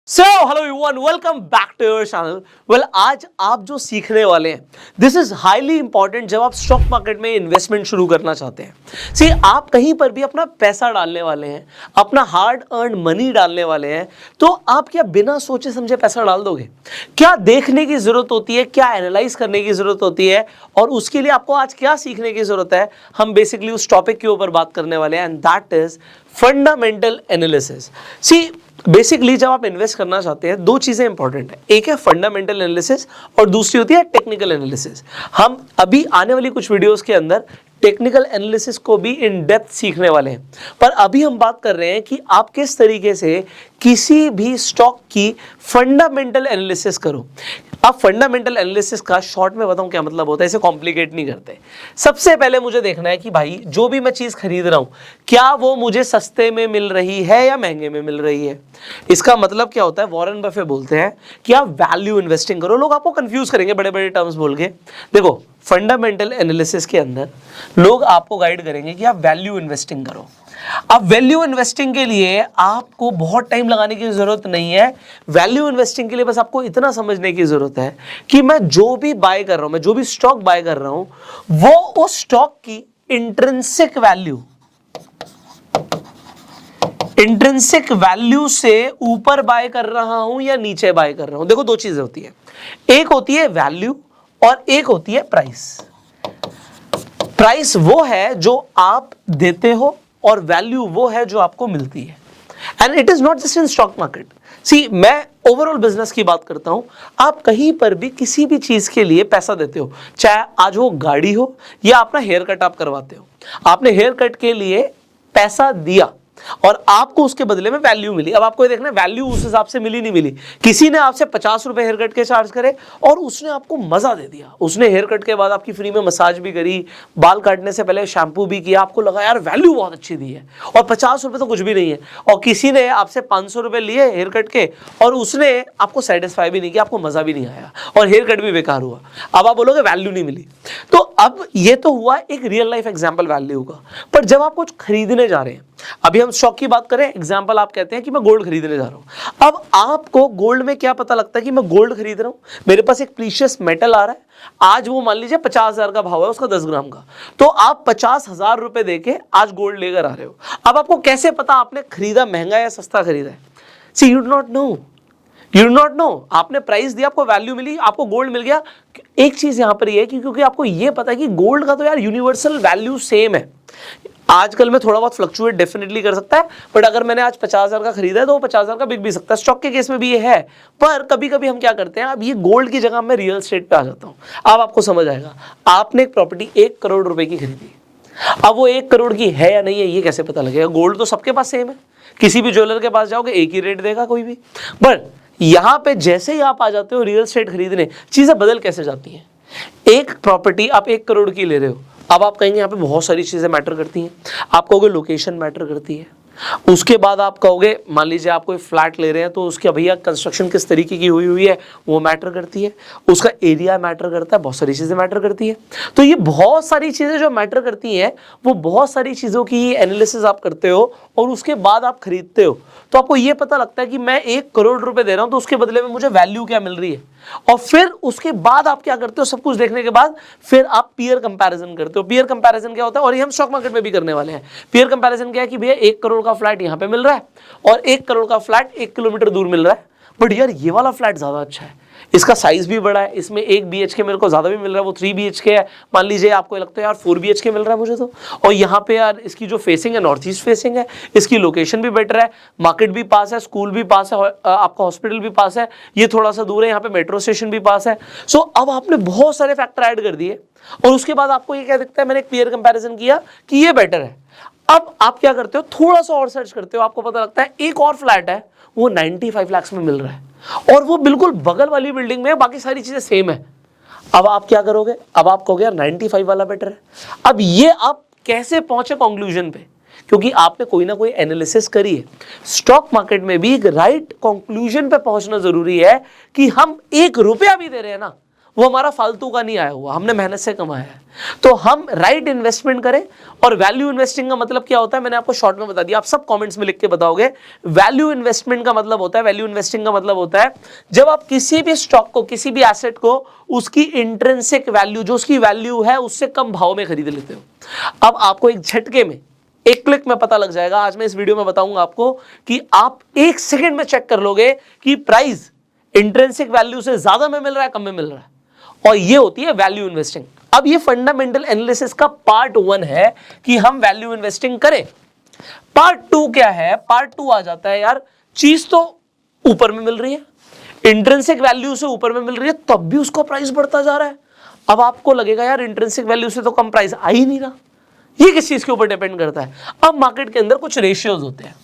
Hello everyone, welcome back to your channel. आज आप जो सीखने वाले हैं, दिस इज हाईली इंपॉर्टेंट जब आप स्टॉक मार्केट में इन्वेस्टमेंट शुरू करना चाहते हैं। आप कहीं पर भी अपना पैसा डालने वाले हैं, अपना हार्ड अर्न मनी डालने वाले हैं, तो आप क्या बिना सोचे समझे पैसा डाल दोगे? क्या देखने की जरूरत होती है, क्या एनालाइज करने की जरूरत होती है, और उसके लिए आपको आज क्या सीखने की जरूरत है, हम बेसिकली उस टॉपिक के ऊपर बात करने वाले हैं, and that is fundamental analysis. Basically जब आप इन्वेस्ट करना चाहते हैं, दो चीजें इंपॉर्टेंट है, एक है फंडामेंटल एनालिसिस और दूसरी होती है टेक्निकल एनालिसिस। हम अभी आने वाली कुछ वीडियोस के अंदर टेक्निकल एनालिसिस को भी इन डेप्थ सीखने वाले हैं, पर अभी हम बात कर रहे हैं कि आप किस तरीके से किसी भी स्टॉक की फंडामेंटल एनालिसिस करो। आप फंडामेंटल एनालिसिस का शॉर्ट में बताऊं क्या मतलब होता है, इसे कॉम्प्लिकेट नहीं करते। सबसे पहले मुझे देखना है कि भाई जो भी मैं चीज खरीद रहा हूं, क्या वो मुझे सस्ते में मिल रही है या महंगे में मिल रही है। इसका मतलब क्या होता है, वॉरेन बफे बोलते हैं कि आप वैल्यू इन्वेस्टिंग करो। लोग आपको कंफ्यूज करेंगे बड़े बड़े टर्म्स बोल के। देखो, फंडामेंटल एनालिसिस के अंदर लोग आपको गाइड करेंगे कि आप वैल्यू इन्वेस्टिंग करो। अब वैल्यू इन्वेस्टिंग के लिए आपको बहुत टाइम लगाने की जरूरत नहीं है। वैल्यू इन्वेस्टिंग के लिए बस आपको इतना समझने की जरूरत है कि मैं जो भी बाय कर रहा हूं, मैं जो भी स्टॉक बाय कर रहा हूं, वो उस स्टॉक की इंट्रिंसिक वैल्यू से ऊपर बाय कर रहा हूं या नीचे बाय कर रहा हूं। देखो, दो चीजें होती है, एक होती है वैल्यू और एक होती है प्राइस। प्राइस वो है जो आप देते हो और वैल्यू वो है जो आपको मिलती है। And it is not just in stock market. मैं ओवरऑल बिजनेस की बात करता हूं। आप कहीं पर भी किसी भी चीज के लिए पैसा देते हो, चाहे आज वो गाड़ी हो या अपना हेयर कट आप करवाते हो। आपने हेयर कट के लिए पैसा दिया और आपको उसके बदले में वैल्यू मिली। अब आपको ये देखना है वैल्यू उस हिसाब से मिली नहीं मिली। किसी ने आपसे 50 रुपए हेयर कट के चार्ज करे और उसने आपको मजा दे दिया। उसने हेयर कट के बाद आपकी फ्री में मसाज भी करी, बाल काटने से पहले शैम्पू भी किया, आपको लगा यार वैल्यू बहुत अच्छी दी है, और 50 रुपए तो कुछ भी नहीं है। और किसी ने आपसे 500 रुपए लिए हेयर कट के और उसने आपको सेटिस्फाई भी नहीं किया, आपको मजा भी नहीं आया और हेयर कट भी बेकार हुआ। अब आप बोलोगे वैल्यू नहीं मिली। तो अब ये तो हुआ एक रियल लाइफ एग्जाम्पल वैल्यू का। पर जब आप कुछ खरीदने जा रहे हैं, अभी हम स्टॉक की बात करें, एग्जांपल आप कहते हैं कि मैं गोल्ड खरीदने जा रहा हूं। अब आपको गोल्ड में क्या पता लगता है कि मैं गोल्ड खरीद रहा हूं, मेरे पास एक प्रीशियस मेटल आ रहा है, आज वो मान लीजिए 50,000 का भाव है उसका 10 ग्राम का, तो आप 50,000 रुपए देके आज गोल्ड लेकर आ रहे हो। अब आपको कैसे पता आपने खरीदा महंगा या सस्ता खरीदा है? सी यू डू नॉट नो। आपने प्राइस दिया, आपको वैल्यू मिली, आपको गोल्ड मिल गया। एक चीज यहां पर ये है कि क्योंकि आपको ये पता है कि गोल्ड का तो यार यूनिवर्सल वैल्यू सेम है। आजकल में थोड़ा बहुत फ्लक्चुएट डेफिनेटली कर सकता है, बट अगर मैंने आज 50,000 का खरीदा है तो वो 50,000 का बिक भी सकता है। स्टॉक के केस में भी ये है। पर कभी कभी हम क्या करते हैं, अब ये गोल्ड की जगह मैं रियल एस्टेट पे आ जाता हूं। अब आपको समझ आएगा, आपने एक प्रॉपर्टी 1 करोड़ रुपए की खरीदी, अब वो 1 करोड़ की है या नहीं है ये कैसे पता लगेगा? गोल्ड तो सबके पास सेम है, किसी भी ज्वेलर के पास जाओगे एक ही रेट देगा कोई भी। बट यहां पे जैसे ही आप आ जाते हो रियल एस्टेट खरीदने, चीजें बदल कैसे जाती हैं। एक प्रॉपर्टी आप 1 करोड़ की ले रहे हो, अब आप कहेंगे यहाँ पे बहुत सारी चीजें मैटर करती हैं। आप कहोगे लोकेशन मैटर करती है, उसके बाद आप कहोगे मान लीजिए आप कोई फ्लैट ले रहे हैं तो उसके भैया कंस्ट्रक्शन किस तरीके की हुई है वो मैटर करती है, उसका एरिया मैटर करता है, बहुत सारी चीजें मैटर करती है। तो ये बहुत सारी चीजें जो मैटर करती हैं, वो बहुत सारी चीजों की एनालिसिस आप करते हो और उसके बाद आप खरीदते हो। तो आपको ये पता लगता है कि मैं 1 करोड़ रुपए दे रहा हूं तो उसके बदले में मुझे वैल्यू क्या मिल रही है। और फिर उसके बाद आप क्या करते हो, सब कुछ देखने के बाद फिर आप पीयर कंपैरिजन करते हो। पीयर कंपैरिजन क्या होता है, और ये हम स्टॉक मार्केट में भी करने वाले हैं। पीयर कंपैरिजन क्या है कि भैया 1 करोड़ का फ्लैट यहां पे मिल रहा है और 1 करोड़ का फ्लैट 1 किलोमीटर दूर मिल रहा है, बट यार ये वाला फ्लैट ज्यादा अच्छा है, इसका साइज भी बड़ा है, इसमें 1 BHK मेरे को ज्यादा भी मिल रहा है, वो 3 BHK है। मान लीजिए आपको लगता है यार 4 BHK मिल रहा है मुझे तो, और यहाँ पे यार इसकी जो फेसिंग है नॉर्थ ईस्ट फेसिंग है, इसकी लोकेशन भी बेटर है, मार्केट भी पास है, स्कूल भी पास है, आपका हॉस्पिटल भी पास है, ये थोड़ा सा दूर है, यहाँ पे मेट्रो स्टेशन भी पास है। सो अब आपने बहुत सारे फैक्टर ऐड कर दिए और उसके बाद आपको ये क्या दिखता है, मैंने एक पीयर कंपैरिजन किया कि ये बेटर है। अब आप क्या करते हो, थोड़ा सा और सर्च करते हो, आपको पता लगता है एक और फ्लैट है वो 95 लाख में मिल रहा है और वो बिल्कुल बगल वाली बिल्डिंग में है, बाकी सारी चीजें सेम है। अब आप क्या करोगे, अब आप कहोगे यार 95 वाला बेटर है। अब ये आप कैसे पहुंचे कंक्लूजन पे, क्योंकि आपने कोई ना कोई एनालिसिस करी है। स्टॉक मार्केट में भी एक राइट कंक्लूजन पे पहुंचना जरूरी है कि हम 1 रुपया भी दे रहे हैं ना, वो हमारा फालतू का नहीं आया हुआ, हमने मेहनत से कमाया है। तो हम राइट इन्वेस्टमेंट करें। और वैल्यू इन्वेस्टिंग का मतलब क्या होता है, मैंने आपको शॉर्ट में बता दिया, आप सब कमेंट्स में लिख के बताओगे। वैल्यू इन्वेस्टमेंट का मतलब होता है, वैल्यू इन्वेस्टिंग का मतलब होता है जब आप किसी भी स्टॉक को, किसी भी एसेट को उसकी इंट्रिंसिक वैल्यू, जो उसकी वैल्यू है, उससे कम भाव में खरीद लेते हो। अब आपको एक झटके में, एक क्लिक में पता लग जाएगा। आज मैं इस वीडियो में बताऊंगा आपको कि आप एक सेकंड में चेक कर लोगे कि प्राइस इंट्रिंसिक वैल्यू से ज्यादा में मिल रहा है, कम में मिल रहा है, और ये होती है वैल्यू इन्वेस्टिंग। अब ये फंडामेंटल एनालिसिस का पार्ट 1 है कि हम वैल्यू इन्वेस्टिंग करें। पार्ट 2 क्या है? पार्ट 2 आ जाता है, यार चीज तो ऊपर में मिल रही है, इंट्रिंसिक वैल्यू से ऊपर में मिल रही है, तब भी उसका प्राइस बढ़ता जा रहा है। अब आपको लगेगा यार इंट्रिंसिक वैल्यू से तो कम प्राइस आ ही नहीं रहा। ये किस चीज के ऊपर डिपेंड करता है? अब मार्केट के अंदर कुछ रेशियोज होते हैं।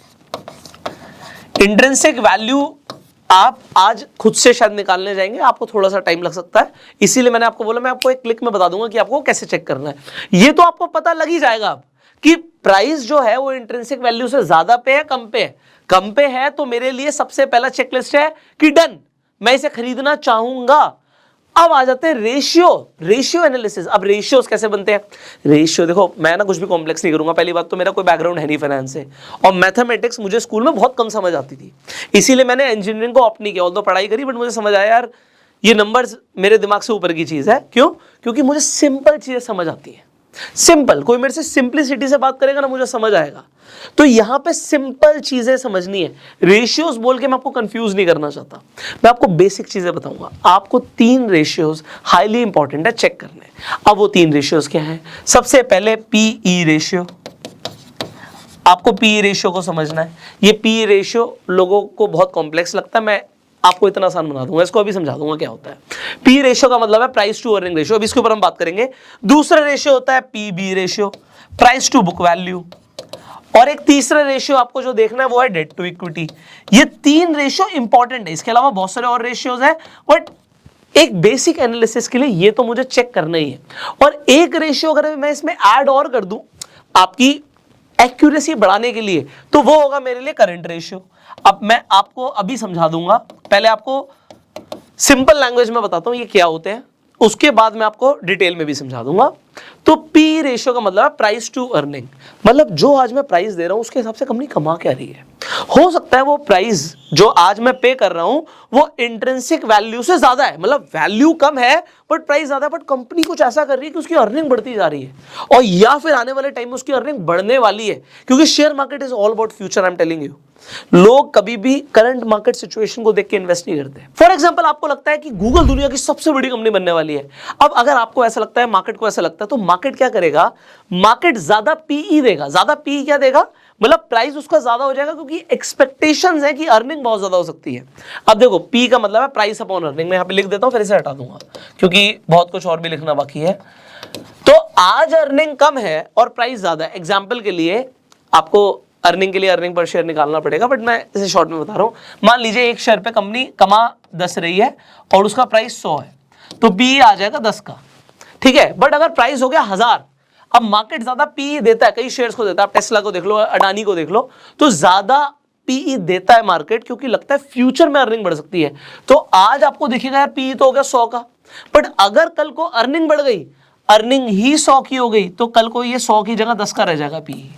इंट्रिंसिक वैल्यू आप आज खुद से शायद निकालने जाएंगे, आपको थोड़ा सा टाइम लग सकता है, इसीलिए मैंने आपको बोला मैं आपको एक क्लिक में बता दूंगा कि आपको कैसे चेक करना है। ये तो आपको पता लग ही जाएगा अब कि प्राइस जो है वो इंट्रिंसिक वैल्यू से ज्यादा पे है, कम पे है। कम पे है तो मेरे लिए सबसे पहला चेकलिस्ट है कि डन, मैं इसे खरीदना चाहूंगा। अब आ जाते हैं रेशियो एनालिसिस। अब रेशियोज कैसे बनते हैं? रेशियो देखो, मैं ना कुछ भी कॉम्प्लेक्स नहीं करूंगा। पहली बात तो मेरा कोई बैकग्राउंड है नहीं फाइनेंस से, और मैथमेटिक्स मुझे स्कूल में बहुत कम समझ आती थी, इसीलिए मैंने इंजीनियरिंग को ऑप्ट नहीं किया। तो पढ़ाई करी, बट मुझे समझ आया यार ये नंबर्स मेरे दिमाग से ऊपर की चीज है। क्यों? क्योंकि मुझे सिंपल चीजें समझ आती है। सिंपल, कोई मेरे से सिंपलिसिटी से बात करेगा ना, मुझे समझ आएगा। तो यहां पे सिंपल चीजें समझनी है। रेशियोज बोल के मैं आपको कंफ्यूज नहीं करना चाहता, मैं आपको बेसिक चीजें बताऊंगा। आपको 3 रेशियोज हाईली इंपॉर्टेंट है चेक करने। अब वो 3 रेशियोज क्या हैं? सबसे पहले पीई रेशियो। आपको पीई रेशियो को समझना है। ये पीई रेशियो लोगों को बहुत कॉम्प्लेक्स लगता है, मैं आपको इतना आसान बना दूंगा, इसको अभी समझा दूंगा क्या होता है। पी रेशियो का मतलब है प्राइस टू अर्निंग रेशियो, अब इसके ऊपर हम बात करेंगे। दूसरा रेशियो होता है PB ratio, price to book value. और एक तीसरा रेशियो आपको जो देखना है वो है डेट टू इक्विटी। ये 3 रेशियो इंपॉर्टेंट है, इसके अलावा बहुत सारे और रेशियोज हैं, बट एक बेसिक एनालिसिस के लिए ये तो मुझे चेक करना ही है। और एक रेशियो अगर मैं इसमें ऐड और कर दूं आपकी एक्यूरेसी बढ़ाने के लिए, तो वो होगा मेरे लिए करंट रेशियो। अब मैं आपको अभी समझा दूंगा, पहले आपको सिंपल लैंग्वेज में बताता हूं ये क्या होते हैं, उसके बाद मैं आपको डिटेल में भी समझा दूंगा। तो पी रेशियो का मतलब है प्राइस टू अर्निंग, मतलब जो आज मैं प्राइस दे रहा हूं उसके हिसाब से कंपनी कमा क्या रही है। हो सकता है वो प्राइस जो आज मैं पे कर रहा हूं वो इंट्रिंसिक वैल्यू से ज्यादा है, मतलब वैल्यू कम है बट प्राइस ज्यादा है, बट कंपनी कुछ ऐसा कर रही है कि उसकी अर्निंग बढ़ती जा रही है, और या फिर आने वाले टाइम में उसकी अर्निंग बढ़ने वाली है, क्योंकि share market is all about future. I am telling you, लोग कभी भी करंट मार्केट सिचुएशन को देख के इन्वेस्ट नहीं करते। फॉर एग्जांपल, आपको लगता है कि गूगल दुनिया की सबसे बड़ी कंपनी बनने वाली है। अब अगर आपको ऐसा लगता है, मार्केट को ऐसा लगता है, तो मार्केट क्या करेगा? मार्केट ज्यादा पीई देगा। ज्यादा पीई क्या देगा? मतलब प्राइस उसका ज्यादा हो जाएगा, क्योंकि एक्सपेक्टेशंस है कि अर्निंग बहुत ज्यादा हो सकती है। अब देखो, पी का मतलब है प्राइस अपॉन अर्निंग। मैं यहां पे लिख देता हूं, फिर इसे हटा दूंगा क्योंकि बहुत कुछ और भी लिखना बाकी है। तो आज अर्निंग कम है और प्राइस ज्यादा है। एग्जाम्पल के लिए आपको अर्निंग के लिए अर्निंग पर शेयर निकालना पड़ेगा, बट मैं इसे शॉर्ट में बता रहा हूं। मान लीजिए एक शेयर पे कंपनी कमा 10 रही है और उसका प्राइस 100 है, तो पी आ जाएगा 10 का, ठीक है। बट अगर प्राइस हो गया 1000, अब मार्केट ज्यादा पी देता है, कई शेयर्स को देता है, आप टेस्ला को देख लो, अडानी को देख लो, तो ज्यादा पीई देता है मार्केट, क्योंकि लगता है फ्यूचर में अर्निंग बढ़ सकती है। तो आज आपको दिखेगा यार पीई तो हो गया 100 का, बट अगर कल को अर्निंग बढ़ गई, अर्निंग ही 100 की हो गई, तो कल को ये 100 की जगह 10 का रह जाएगा पीई।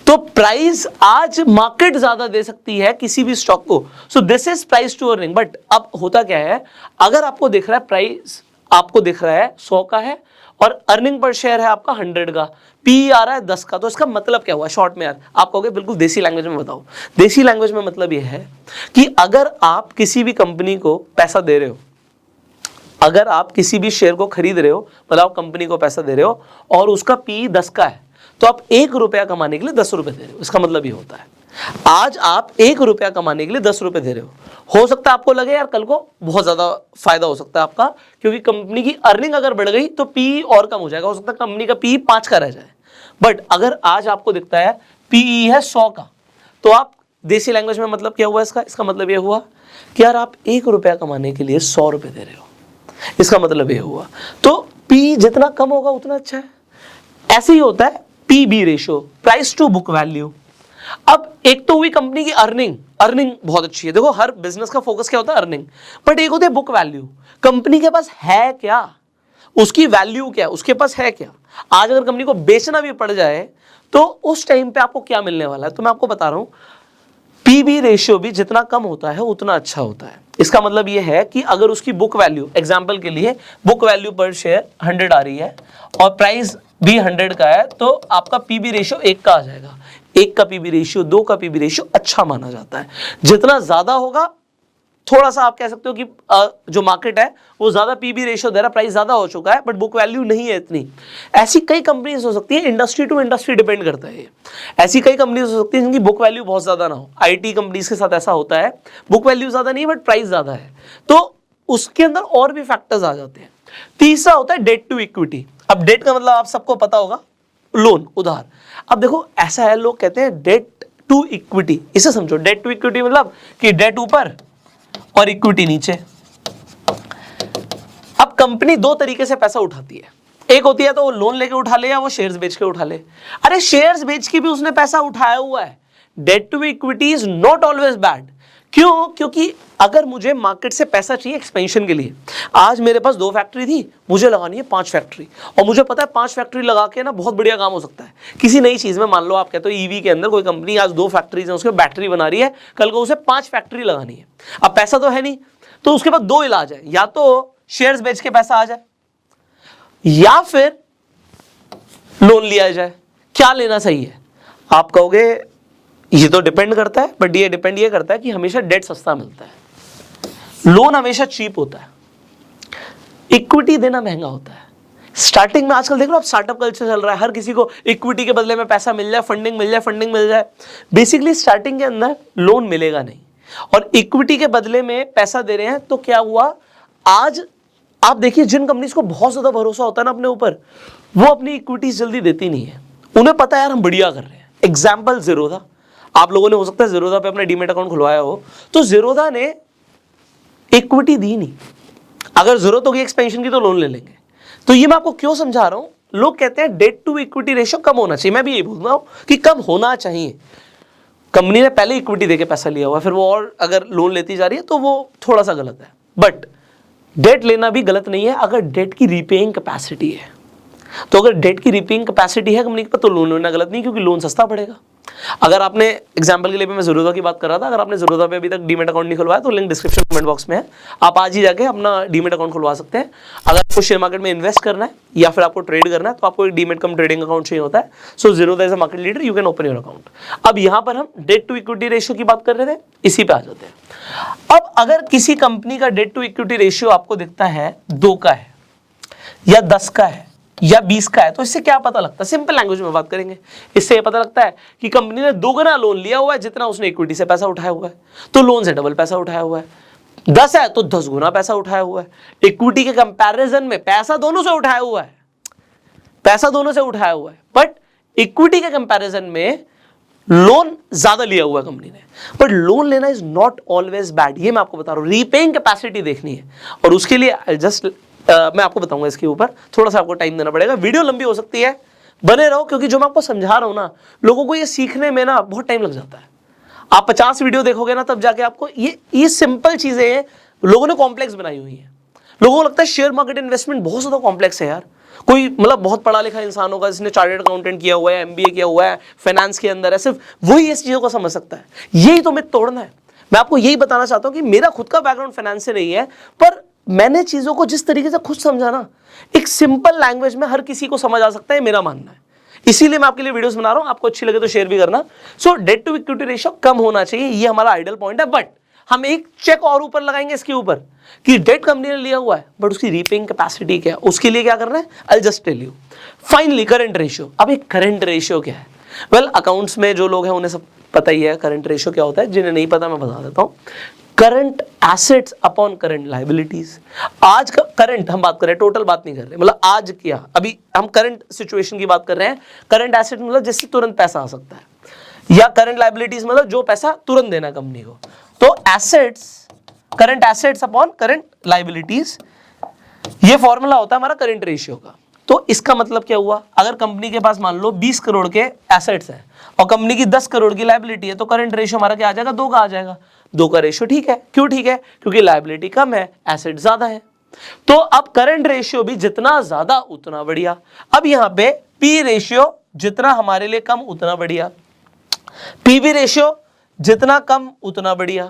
तो प्राइस आज मार्केट ज्यादा दे सकती है किसी भी स्टॉक को, so this is price to earning. But अब होता क्या है, अगर आपको दिख रहा है प्राइस, आपको दिख रहा है 100 का है और अर्निंग पर शेयर है आपका 100 का, पी आ रहा है 10 का, तो इसका मतलब क्या हुआ? शॉर्ट में यार आप कहोगे बिल्कुल देसी लैंग्वेज में बताओ। देसी लैंग्वेज में मतलब यह है कि अगर आप किसी भी कंपनी को पैसा दे रहे हो, अगर आप किसी भी शेयर को खरीद रहे हो, मतलब आप कंपनी को पैसा दे रहे हो और उसका पी 10 का है, तो आप 1 रुपया कमाने के लिए 10 रुपए दे रहे हो। इसका मतलब ये होता है आज आप 1 रुपया कमाने के लिए 10 रुपए दे रहे हो सकता है आपको लगे यार कल को बहुत ज्यादा फायदा हो सकता है आपका, क्योंकि कंपनी की अर्निंग अगर बढ़ गई तो पी और कम हो जाएगा, हो सकता है कंपनी का पी 5 का रह जाए। बट अगर आज आपको दिखता है पीई है 100 का, तो आप देसी लैंग्वेज में मतलब क्या हुआ इसका मतलब ये हुआ कि यार आप 1 रुपया कमाने के लिए 100 रुपए दे रहे हो, इसका मतलब ये हुआ। तो पी जितना कम होगा उतना अच्छा है। ऐसे ही होता है PB ratio, price to book value. अब एक तो हुई कंपनी की अर्निंग बहुत अच्छी है। देखो हर बिजनेस का फोकस क्या होता है, अर्निंग, बट एक होती है बुक वैल्यू। कंपनी के पास है क्या, उसकी वैल्यू क्या, उसके पास है क्या। आज अगर कंपनी को बेचना भी पड़ जाए तो उस टाइम पे आपको क्या मिलने वाला है। तो मैं आपको बता रहा हूं, पीबी रेशियो भी जितना कम होता है उतना अच्छा होता है। इसका मतलब यह है कि अगर उसकी बुक वैल्यू, एग्जांपल के लिए बुक वैल्यू पर शेयर 100 आ रही है और प्राइस भी 100 का है, तो आपका पीबी रेशियो 1 का आ जाएगा। 1 का पीबी रेशियो, 2 का पीबी रेशियो अच्छा माना जाता है। जितना ज्यादा होगा, थोड़ा सा आप कह सकते हो कि जो मार्केट है वो ज्यादा पीबी रेशियो दे रहा, प्राइस ज्यादा हो चुका है बट बुक वैल्यू नहीं है इतनी। ऐसी कई कंपनीज हो सकती है, इंडस्ट्री टू इंडस्ट्री डिपेंड करता है। ऐसी कई कंपनीज हो सकती है जिनकी बुक वैल्यू बहुत ज्यादा ना हो। आईटी कंपनीज के साथ ऐसा होता है, बुक वैल्यू ज्यादा नहीं बट प्राइस ज्यादा है, तो उसके अंदर और भी फैक्टर्स आ जाते हैं। तीसरा होता है डेट टू इक्विटी। अब डेट का मतलब आप सबको पता होगा, लोन, उधार। अब देखो ऐसा है, लोग कहते हैं डेट टू इक्विटी, इसे समझो। डेट टू इक्विटी मतलब कि डेट ऊपर और इक्विटी नीचे। अब कंपनी दो तरीके से पैसा उठाती है, एक होती है तो वो लोन लेके उठा ले या वो शेयर्स बेच के उठा ले। अरे शेयर्स बेच के भी उसने पैसा उठाया हुआ है। Debt to equity is not always bad. क्यों? क्योंकि अगर मुझे मार्केट से पैसा चाहिए एक्सपेंशन के लिए, आज मेरे पास 2 फैक्ट्री थी, मुझे लगानी है 5 फैक्ट्री, और मुझे पता है 5 फैक्ट्री लगा के ना बहुत बढ़िया काम हो सकता है किसी नई चीज में। मान लो आप कहते हो ईवी के अंदर कोई कंपनी आज 2 फैक्ट्रीज है, उसके बैटरी बना रही है, कल को उसे 5 फैक्ट्री लगानी है। अब पैसा तो है नहीं, तो उसके पास 2 इलाज है, या तो शेयर्स बेच के पैसा आ जाए या फिर लोन लिया जाए। क्या लेना सही है? आप कहोगे ये तो डिपेंड करता है, बट ये डिपेंड ये करता है कि हमेशा डेट सस्ता मिलता है, लोन हमेशा चीप होता है, इक्विटी देना महंगा होता है। स्टार्टिंग में आजकल देख लो आप, स्टार्टअप कल्चर चल रहा है, हर किसी को इक्विटी के बदले में पैसा मिल जाए, फंडिंग मिल जाए। बेसिकली स्टार्टिंग के अंदर लोन मिलेगा नहीं और इक्विटी के बदले में पैसा दे रहे हैं। तो क्या हुआ, आज आप देखिए जिन कंपनीज को बहुत ज्यादा भरोसा होता है ना अपने ऊपर, वो अपनी इक्विटीज जल्दी देती नहीं है। उन्हें पता है यार हम बढ़िया कर रहे हैं। एग्जाम्पल ज़ीरोधा, आप लोगों ने हो सकता है ज़ीरोधा पे अपना डीमैट अकाउंट खुलवाया हो, तो ज़ीरोधा ने इक्विटी दी नहीं। अगर जरूरत होगी एक्सपेंशन की तो लोन ले लेंगे। तो ये मैं आपको क्यों समझा रहा हूं, लोग कहते हैं डेट टू इक्विटी रेशियो कम होना चाहिए, मैं भी यही बोल रहा हूं कि कम होना चाहिए। कंपनी ने पहले इक्विटी देके पैसा लिया हुआ है, फिर वो और अगर लोन लेती जा रही है तो वो थोड़ा सा गलत है। बट डेट लेना भी गलत नहीं है अगर डेट की रीपेइंग कैपेसिटी है। तो अगर डेट की रीपेइंग कैपेसिटी है कंपनी के पास तो लोन लेना गलत नहीं, क्योंकि लोन सस्ता पड़ेगा। अगर आपने, एग्जांपल के लिए मैं ज़ीरोधा की बात कर रहा था, अगर आपने ज़ीरोधा पे अभी तक डीमैट अकाउंट नहीं खुलवाया तो लिंक डिस्क्रिप्शन कमेंट बॉक्स में है, आप आज ही जाके अपना डीमैट अकाउंट खुलवा सकते हैं। अगर आपको शेयर मार्केट में इन्वेस्ट करना है या फिर आपको ट्रेड करना है तो आपको एक डीमैट कम ट्रेडिंग अकाउंट चाहिए होता है। So Zerodha is a market leader, you can open your account. अब यहाँ पर हम डेट टू इक्विटी रेशियो की बात कर रहे थे, इसी पे आ जाते हैं। अब अगर किसी कंपनी का डेट टू इक्विटी रेशियो आपको दिखता है 2 का है या 10 का है या 20 का है, तो इससे क्या पता लगता है? सिंपल लैंग्वेज में बात करेंगे, इससे पता लगता है कि कंपनी ने 2 गुना लोन लिया हुआ है जितना उसने इक्विटी से पैसा उठाया हुआ है, तो लोन से डबल पैसा उठाया हुआ है। 10 है तो 10 गुना पैसा उठाया हुआ है। इक्विटी के कंपैरिजन में पैसा दोनों से उठाया हुआ है, पैसा दोनों से उठाया हुआ है, बट इक्विटी के कंपैरिजन में लोन ज्यादा लिया हुआ है कंपनी ने। बट लोन लेना इज नॉट ऑलवेज बैड, ये मैं आपको बता रहा हूं। रीपेइंग कैपेसिटी देखनी है और उसके लिए जस्ट मैं आपको बताऊंगा, इसके ऊपर थोड़ा सा आपको टाइम देना पड़ेगा। वीडियो लंबी हो सकती है, बने रहो, क्योंकि जो मैं आपको समझा रहा हूं ना, लोगों को ये सीखने में ना बहुत टाइम लग जाता है। आप 50 वीडियो देखोगे ना तब जाके आपको ये सिंपल चीजें हैं लोगों ने कॉम्प्लेक्स बनाई हुई है। लोगों को लगता है शेयर मार्केट इन्वेस्टमेंट बहुत ज्यादा कॉम्प्लेक्स है यार। कोई मतलब बहुत पढ़ा लिखा इंसान होगा जिसने चार्टर्ड अकाउंटेंट किया हुआ है, एमबीए किया हुआ है, फाइनेंस के अंदर है, सिर्फ वही इस चीजों को समझ सकता है। यही तो मिथ तोड़ना है। मैं आपको यही बताना चाहता हूं कि मेरा खुद का बैकग्राउंड फाइनेंस से नहीं है, पर मैंने चीजों को जिस तरीके से खुद समझा ना, एक सिंपल लैंग्वेज में हर किसी को समझ आ सकता है, मेरा मानना है। इसीलिए मैं आपके लिए वीडियोस बना रहा हूं, आपको अच्छी लगे तो शेयर भी करना। सो डेट टू इक्विटी रेशियो कम होना चाहिए, ये हमारा आइडियल पॉइंट है। बट हम एक चेक और ऊपर लगाएंगे इसके ऊपर कि डेट कंपनी ने लिया हुआ है बट उसकी रीपेइंग कैपेसिटी क्या है, उसके लिए क्या करना है, I will just tell you. Finally current ratio. अब एक करंट रेशियो क्या है? वेल अकाउंट्स में जो लोग हैं उन्हें सब पता ही है करंट रेशियो क्या होता है, जिन्हें नहीं पता मैं बता देता हूं। Current assets upon current liabilities. आज का करंट हम बात कर रहे हैं, टोटल बात नहीं कर रहे, मतलब आज क्या, अभी हम करंट सिचुएशन की बात कर रहे हैं। करंट एसेट मतलब जिससे तुरंत पैसा आ सकता है, या करंट लाइबिलिटीज मतलब जो पैसा तुरंत देना कंपनी को। तो assets, current assets upon current liabilities, ये फॉर्मूला होता है हमारा करंट रेशियो का। तो इसका मतलब क्या हुआ, अगर कंपनी के पास मान लो 20 करोड़ के एसेट्स हैं और कंपनी की 10 करोड़ की लायबिलिटी है, तो करंट रेशियो हमारा क्या आ जाएगा, 2 का आ जाएगा। 2 का रेशियो ठीक है, क्यों ठीक है, क्योंकि लायबिलिटी कम है, एसेट ज्यादा है। तो अब करंट रेशियो भी जितना ज्यादा उतना बढ़िया। अब यहां पे पी रेशियो जितना हमारे लिए कम उतना बढ़िया, पीवी रेशियो जितना कम उतना बढ़िया,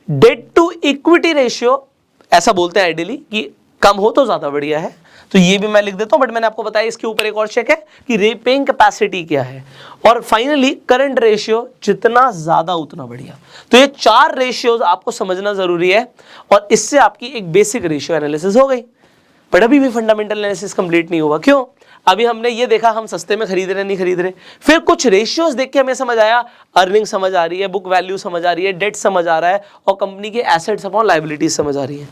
डेट टू इक्विटी रेशियो ऐसा बोलते हैं आइडियली कि कम हो तो ज्यादा बढ़िया है, तो ये भी मैं लिख देता हूं, बट मैंने आपको बताया इसके ऊपर एक और चेक है कि रीपेइंग कैपेसिटी क्या है, और फाइनली करंट रेशियो जितना ज्यादा उतना बढ़िया। तो ये 4 रेशियोज आपको समझना जरूरी है, और इससे आपकी एक बेसिक रेशियो एनालिसिस हो गई। बट अभी भी फंडामेंटल एनालिसिस कंप्लीट नहीं हुआ, क्यों, अभी हमने ये देखा हम सस्ते में खरीद रहे नहीं खरीद रहे, फिर कुछ रेशियोज देख के हमें समझ आया, अर्निंग समझ आ रही है, बुक वैल्यू समझ आ रही है, डेट समझ आ रहा है, और कंपनी के एसेट्स अपॉन लायबिलिटीज समझ आ रही है।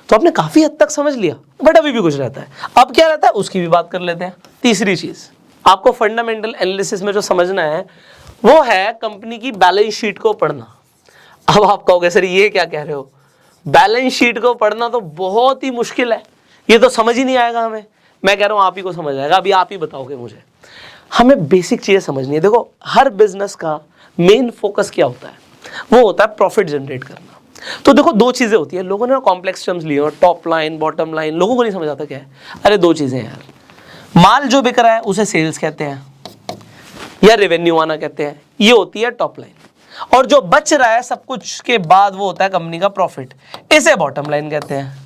तो आपने काफी हद तक समझ लिया, बट अभी भी कुछ रहता है। अब क्या रहता है उसकी भी बात कर लेते हैं। तीसरी चीज आपको फंडामेंटल एनालिसिस में जो समझना है वो है कंपनी की बैलेंस शीट को पढ़ना। अब आप कहोगे सर ये क्या कह रहे हो, बैलेंस शीट को पढ़ना तो बहुत ही मुश्किल है, ये तो समझ ही नहीं आएगा हमें। मैं कह रहा हूं आप ही को समझ आएगा, अभी आप ही बताओगे मुझे। हमें बेसिक चीजें समझनी है। देखो हर बिजनेस का मेन फोकस क्या होता है, वो होता है प्रॉफिट जनरेट करना। तो देखो 2 चीजें होती है, लोगों ने कॉम्प्लेक्स टर्म्स लिए, टॉप लाइन बॉटम लाइन, लोगों को नहीं समझ आता क्या है। अरे 2 चीजें यार, माल जो बिक रहा है उसे सेल्स कहते हैं या रेवेन्यू आना कहते हैं, ये होती है टॉप लाइन, और जो बच रहा है सब कुछ के बाद वो होता है कंपनी का प्रॉफिट, इसे बॉटम लाइन कहते हैं।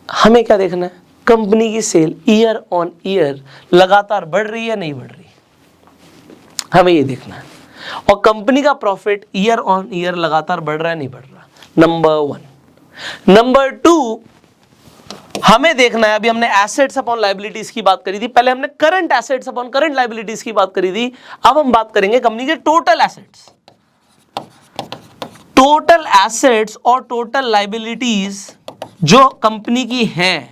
हमें क्या देखना है, कंपनी की सेल ईयर ऑन ईयर लगातार बढ़ रही है नहीं बढ़ रही, हमें ये देखना है, और कंपनी का प्रॉफिट ईयर ऑन ईयर लगातार बढ़ रहा है नहीं बढ़ रहा, नंबर 1। नंबर 2 हमें देखना है, अभी हमने एसेट्स अपॉन लायबिलिटीज की बात करी थी, पहले हमने current assets upon current liabilities की बात करी थी, अब हम बात करेंगे कंपनी के टोटल एसेट्स। टोटल एसेट्स और टोटल लायबिलिटीज जो कंपनी की हैं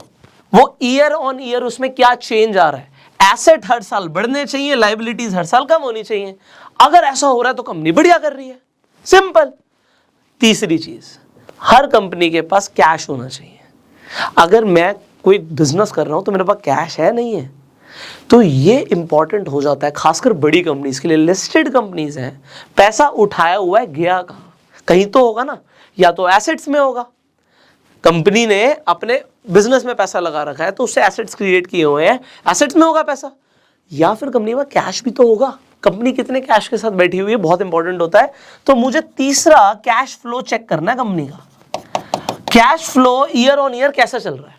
वो ईयर ऑन ईयर उसमें क्या चेंज आ रहा है। एसेट हर साल बढ़ने चाहिए, लायबिलिटीज हर साल कम होनी चाहिए। अगर ऐसा हो रहा है तो कंपनी बढ़िया कर रही है, सिंपल। तीसरी चीज, हर कंपनी के पास कैश होना चाहिए। अगर मैं कोई बिजनेस कर रहा हूं तो मेरे पास कैश है नहीं है, तो ये इंपॉर्टेंट हो जाता है, खासकर बड़ी कंपनीज के लिए। लिस्टेड कंपनीज हैं, पैसा उठाया हुआ है गया कहां, कहीं तो होगा ना, या तो एसेट्स में होगा, कंपनी ने अपने बिजनेस में पैसा लगा रखा है तो उससे एसेट्स क्रिएट किए हुए हैं, एसेट्स में होगा पैसा, या फिर कंपनी में कैश भी तो होगा। कंपनी कितने कैश के साथ बैठी हुई है बहुत इंपॉर्टेंट होता है। तो मुझे तीसरा कैश फ्लो चेक करना है कंपनी का, cash flow year on year कैसा चल रहा है।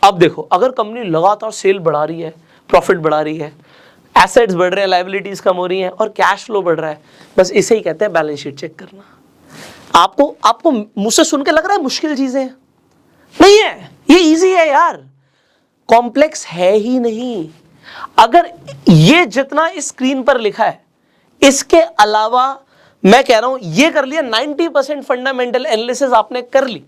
अब देखो अगर कंपनी लगातार सेल बढ़ा रही है, प्रॉफिट बढ़ा रही है, एसेट्स बढ़ रहे हैं, लायबिलिटीज कम हो रही हैं और कैश फ्लो बढ़ रहा है, बस इसे ही कहते हैं बैलेंस शीट चेक करना। आपको मुझसे सुन के लग रहा है मुश्किल चीजें नहीं है, ये इजी है यार, कॉम्प्लेक्स है ही नहीं। अगर ये जितना इस स्क्रीन पर लिखा है इसके अलावा मैं कह रहा हूं ये कर लिया, 90% फंडामेंटल एनालिसिस आपने कर ली,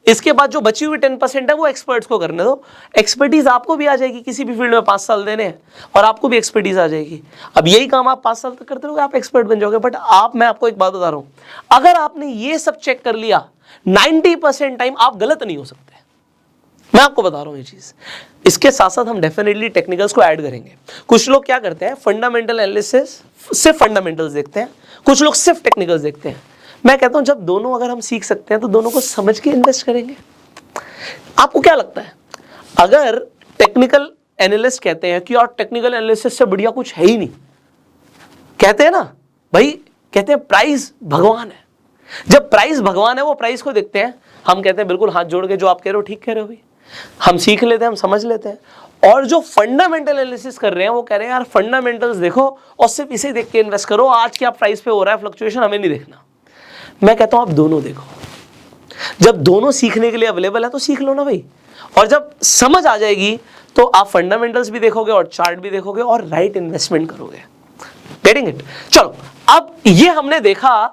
इसके बाद जो बची हुई 10% है वो एक्सपर्ट्स को करने दो। एक्सपर्टीज आपको भी आ जाएगी, किसी भी फील्ड में 5 साल देने हैं और आपको भी एक्सपर्टीज आ जाएगी। अब यही काम आप 5 साल तक करते रहोगे, आप एक्सपर्ट बन जाओगे। बट मैं आपको एक बात बता रहा हूं, अगर आपने ये सब चेक कर लिया 90% टाइम आप गलत नहीं हो सकते, मैं आपको बता रहा हूं ये चीज। इसके साथ साथ हम डेफिनेटली टेक्निकल्स को ऐड करेंगे। कुछ लोग क्या करते हैं, फंडामेंटल एनालिसिस सिर्फ फंडामेंटल्स देखते हैं, कुछ लोग सिर्फ टेक्निकल्स देखते हैं। मैं कहता हूं जब दोनों अगर हम सीख सकते हैं तो दोनों को समझ के इन्वेस्ट करेंगे। आपको क्या लगता है, अगर टेक्निकल एनालिस्ट कहते हैं कि यार टेक्निकल एनालिसिस से बढ़िया कुछ है ही नहीं, कहते हैं ना भाई, कहते हैं प्राइस भगवान है। जब प्राइस भगवान है, वो प्राइस को देखते हैं, हम कहते हैं बिल्कुल हाथ जोड़ के जो आप कह रहे हो ठीक कह रहे हो भाई, हम सीख लेते हैं, हम समझ लेते हैं। और जो फंडामेंटल एनालिसिस कर रहे हैं वो कह रहे हैं यार फंडामेंटल्स देखो और सिर्फ इसे देख के इन्वेस्ट करो, आज क्या प्राइस पे हो रहा है फ्लक्चुएशन हमें नहीं देखना। मैं कहता हूं आप दोनों देखो, जब दोनों सीखने के लिए अवेलेबल है तो सीख लो ना भाई, और जब समझ आ जाएगी तो आप फंडामेंटल्स भी देखोगे और चार्ट भी देखोगे और राइट इन्वेस्टमेंट करोगे। Getting it? चलो अब ये हमने देखा,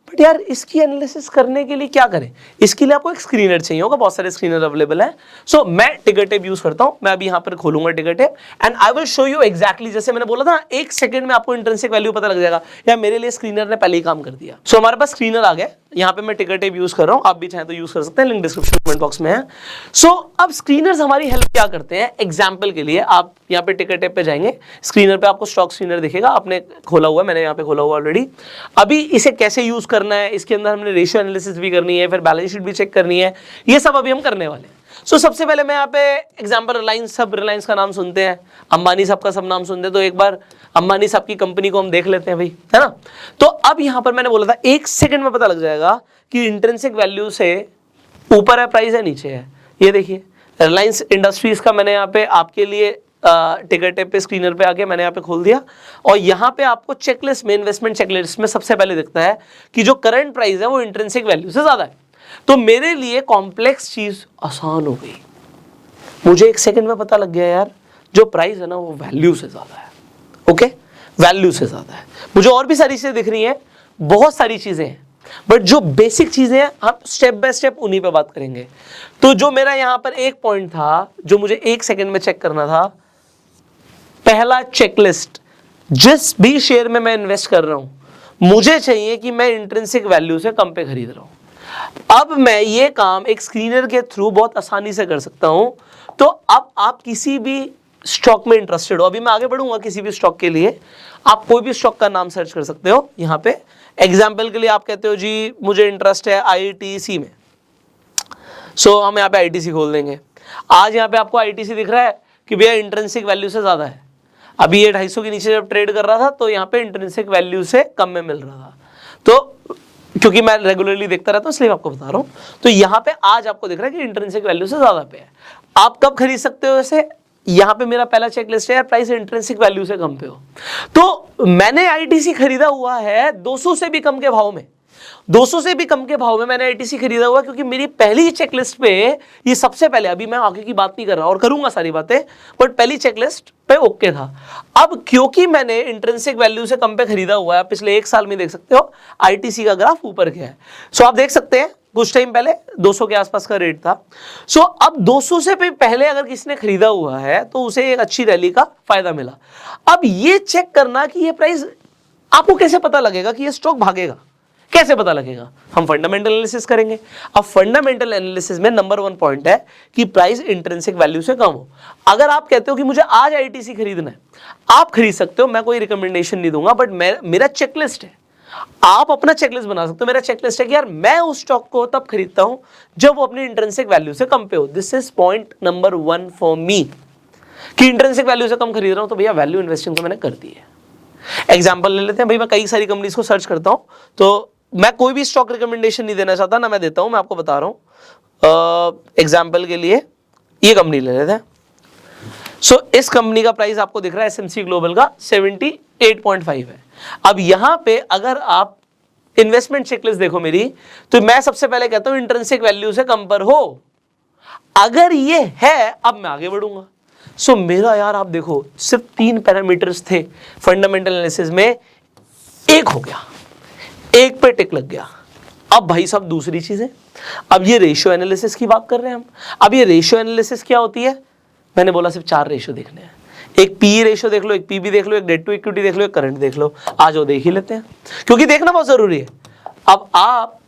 बट यार इसकी एनालिसिस करने के लिए क्या करें, इसके लिए आपको एक स्क्रीनर चाहिए होगा, बहुत सारे स्क्रीनर अवेलेबल हैं। सो मैं टिकर टेप यूज करता हूं, मैं अभी यहां पर खोलूंगा टिकर tape and I will show you exactly, जैसे मैंने बोला था 1 सेकंड में आपको इंट्रिंसिक वैल्यू पता लग जाएगा, या मेरे लिए स्क्रीनर ने पहले ही काम कर दिया। सो हमारे पास स्क्रीनर आ गया, यहाँ पे मैं टिकर टेप यूज कर रहा हूँ, आप भी चाहें तो यूज कर सकते हैं, लिंक डिस्क्रिप्शन कमेंट बॉक्स में है। सो अब स्क्रीनर्स हमारी हेल्प क्या करते हैं, एग्जाम्पल के लिए आप यहाँ पे टिकर टेप पे जाएंगे, स्क्रीनर पे आपको स्टॉक स्क्रीनर दिखेगा, आपने खोला हुआ है, मैंने यहाँ पे खोला हुआ ऑलरेडी। अभी इसे कैसे यूज करना है, इसके अंदर हमने रेशियो एनालिसिस भी करनी है, फिर बैलेंस शीट भी चेक करनी है, ये सब अभी हम करने वाले हैं। सो सबसे पहले मैं यहाँ पे एग्जाम्पल रिलायंस, सब रिलायंस का नाम सुनते हैं, अंबानी साहब का सब नाम सुनते हैं, तो एक बार अंबानी साहब की कंपनी को हम देख लेते हैं भाई, है ना। तो अब यहाँ पर मैंने बोला था 1 सेकंड में पता लग जाएगा कि इंट्रिंसिक वैल्यू से ऊपर है प्राइस है नीचे है। ये देखिए रिलायंस इंडस्ट्रीज का मैंने यहाँ पे आपके लिए टिकर टेप पे स्क्रीनर पे आके मैंने यहाँ पे खोल दिया, और यहाँ पे आपको चेकलिस्ट में, इन्वेस्टमेंट चेकलिस्ट में सबसे पहले दिखता है कि जो करंट प्राइस है वो इंट्रिंसिक वैल्यू से ज्यादा है। तो मेरे लिए कॉम्प्लेक्स चीज आसान हो गई, मुझे 1 सेकंड में पता लग गया यार जो प्राइस है ना वो वैल्यू से ज्यादा है। ओके, वैल्यू से ज्यादा है। मुझे और भी सारी चीजें दिख रही हैं, बहुत सारी चीजें हैं, बट जो बेसिक चीजें हैं हम स्टेप बाय स्टेप उन्हीं पे बात करेंगे। तो जो मेरा यहां पर एक पॉइंट था जो मुझे 1 सेकंड में चेक करना था, पहला चेकलिस्ट, जिस भी शेयर में मैं इन्वेस्ट कर रहा हूं मुझे चाहिए कि मैं इंट्रिंसिक वैल्यू से कम पे खरीद रहा हूं। अब मैं ये काम एक स्क्रीनर के थ्रू बहुत आसानी से कर सकता हूं। तो अब आप किसी भी स्टॉक में इंटरेस्टेड हो, अभी मैं आगे बढ़ूंगा किसी भी स्टॉक के लिए, आप कोई भी स्टॉक का नाम सर्च कर सकते हो। यहाँ पे एग्जाम्पल के लिए आप कहते हो जी मुझे इंटरेस्ट है आईटीसी में, सो हम यहाँ पे आईटीसी खोल देंगे। आज यहाँ पे आपको आईटीसी दिख रहा है कि भैया इंट्रिंसिक वैल्यू से ज्यादा है, अभी ये 250 के नीचे जब ट्रेड कर रहा था तो यहाँ पे इंट्रिंसिक वैल्यू से कम में मिल रहा था। तो क्योंकि मैं रेगुलरली देखता रहता हूँ इसलिए आपको बता रहा हूँ। तो यहाँ पे आज आपको दिख रहा है कि इंट्रिंसिक वैल्यू से ज्यादा पे है। आप कब खरीद सकते हो इसे, यहाँ पे मेरा पहला चेक लिस्ट है, प्राइस इंट्रिंसिक वैल्यू से कम पे हो। तो मैंने आईटीसी खरीदा हुआ है 200 से भी कम के भाव में, 200 से भी कम के भाव में मैंने आईटीसी खरीदा हुआ, क्योंकि मेरी पहली चेकलिस्ट पे ये सबसे पहले, अभी मैं आगे की बात नहीं कर रहा और करूंगा सारी बातें, बट पहली चेकलिस्ट पे ओके था। अब क्योंकि मैंने इंट्रिंसिक वैल्यू से कम पे खरीदा हुआ है, पिछले 1 साल में देख सकते हो आईटीसी का ग्राफ ऊपर गया है। सो आप देख सकते हैं कुछ टाइम पहले 200 के आसपास का रेट था। सो अब 200 से पहले अगर किसी ने खरीदा हुआ है तो उसे एक अच्छी रैली का फायदा मिला। अब ये चेक करना कि ये प्राइस, आपको कैसे पता लगेगा कि ये स्टॉक भागेगा, कैसे पता लगेगा, हम फंडामेंटल एनालिसिस करेंगे। अब फंडामेंटल एनालिसिस में नंबर 1 पॉइंट है कि प्राइस इंट्रिंसिक वैल्यू से कम हो। अगर आप कहते हो कि मुझे आज आईटीसी खरीदना है, आप खरीद सकते हो, मैं कोई रिकमेंडेशन नहीं दूंगा, बट मेरा चेकलिस्ट है, आप अपना चेकलिस्ट बना सकते हो। मेरा चेकलिस्ट है कि यार मैं उस स्टॉक को तब खरीदता हूं जब वो अपनी इंट्रिंसिक वैल्यू से कम पे हो। This is point number 1 for me, कि इंट्रिंसिक वैल्यू से कम खरीद रहा हूं तो भैया वैल्यू इन्वेस्टिंग तो मैंने कर दी है। एग्जांपल ले लेते हैं भाई, मैं कई सारी कंपनीज को सर्च करता हूं, तो मैं कोई भी स्टॉक रिकमेंडेशन नहीं देना चाहता, ना मैं देता हूं, मैं आपको बता रहा हूं। एग्जाम्पल के लिए ये कंपनी ले लेते हैं। सो इस कंपनी का प्राइस आपको दिख रहा है एसएमसी ग्लोबल का 78.5 है। अब यहां पे अगर आप इन्वेस्टमेंट चेकलिस्ट देखो मेरी, तो मैं सबसे पहले कहता हूं इंट्रिंसिक वैल्यू से कम पर हो। अगर ये है, अब मैं आगे बढ़ूंगा। सो मेरा यार आप देखो सिर्फ 3 पैरामीटर्स थे फंडामेंटल एनालिसिस में, एक हो गया, एक पे टिक लग गया। अब भाई साहब दूसरी चीजें, अब ये रेशियो एनालिसिस की बात कर रहे हैं हम। अब ये रेशियो एनालिसिस क्या होती है, मैंने बोला सिर्फ 4 रेशियो देखने हैं। एक पी रेशियो देख लो, एक पीबी देख लो, एक डेट टू इक्विटी देख लो, एक करंट देख लो। आज वो देख ही लेते हैं, क्योंकि देखना बहुत जरूरी है। अब आप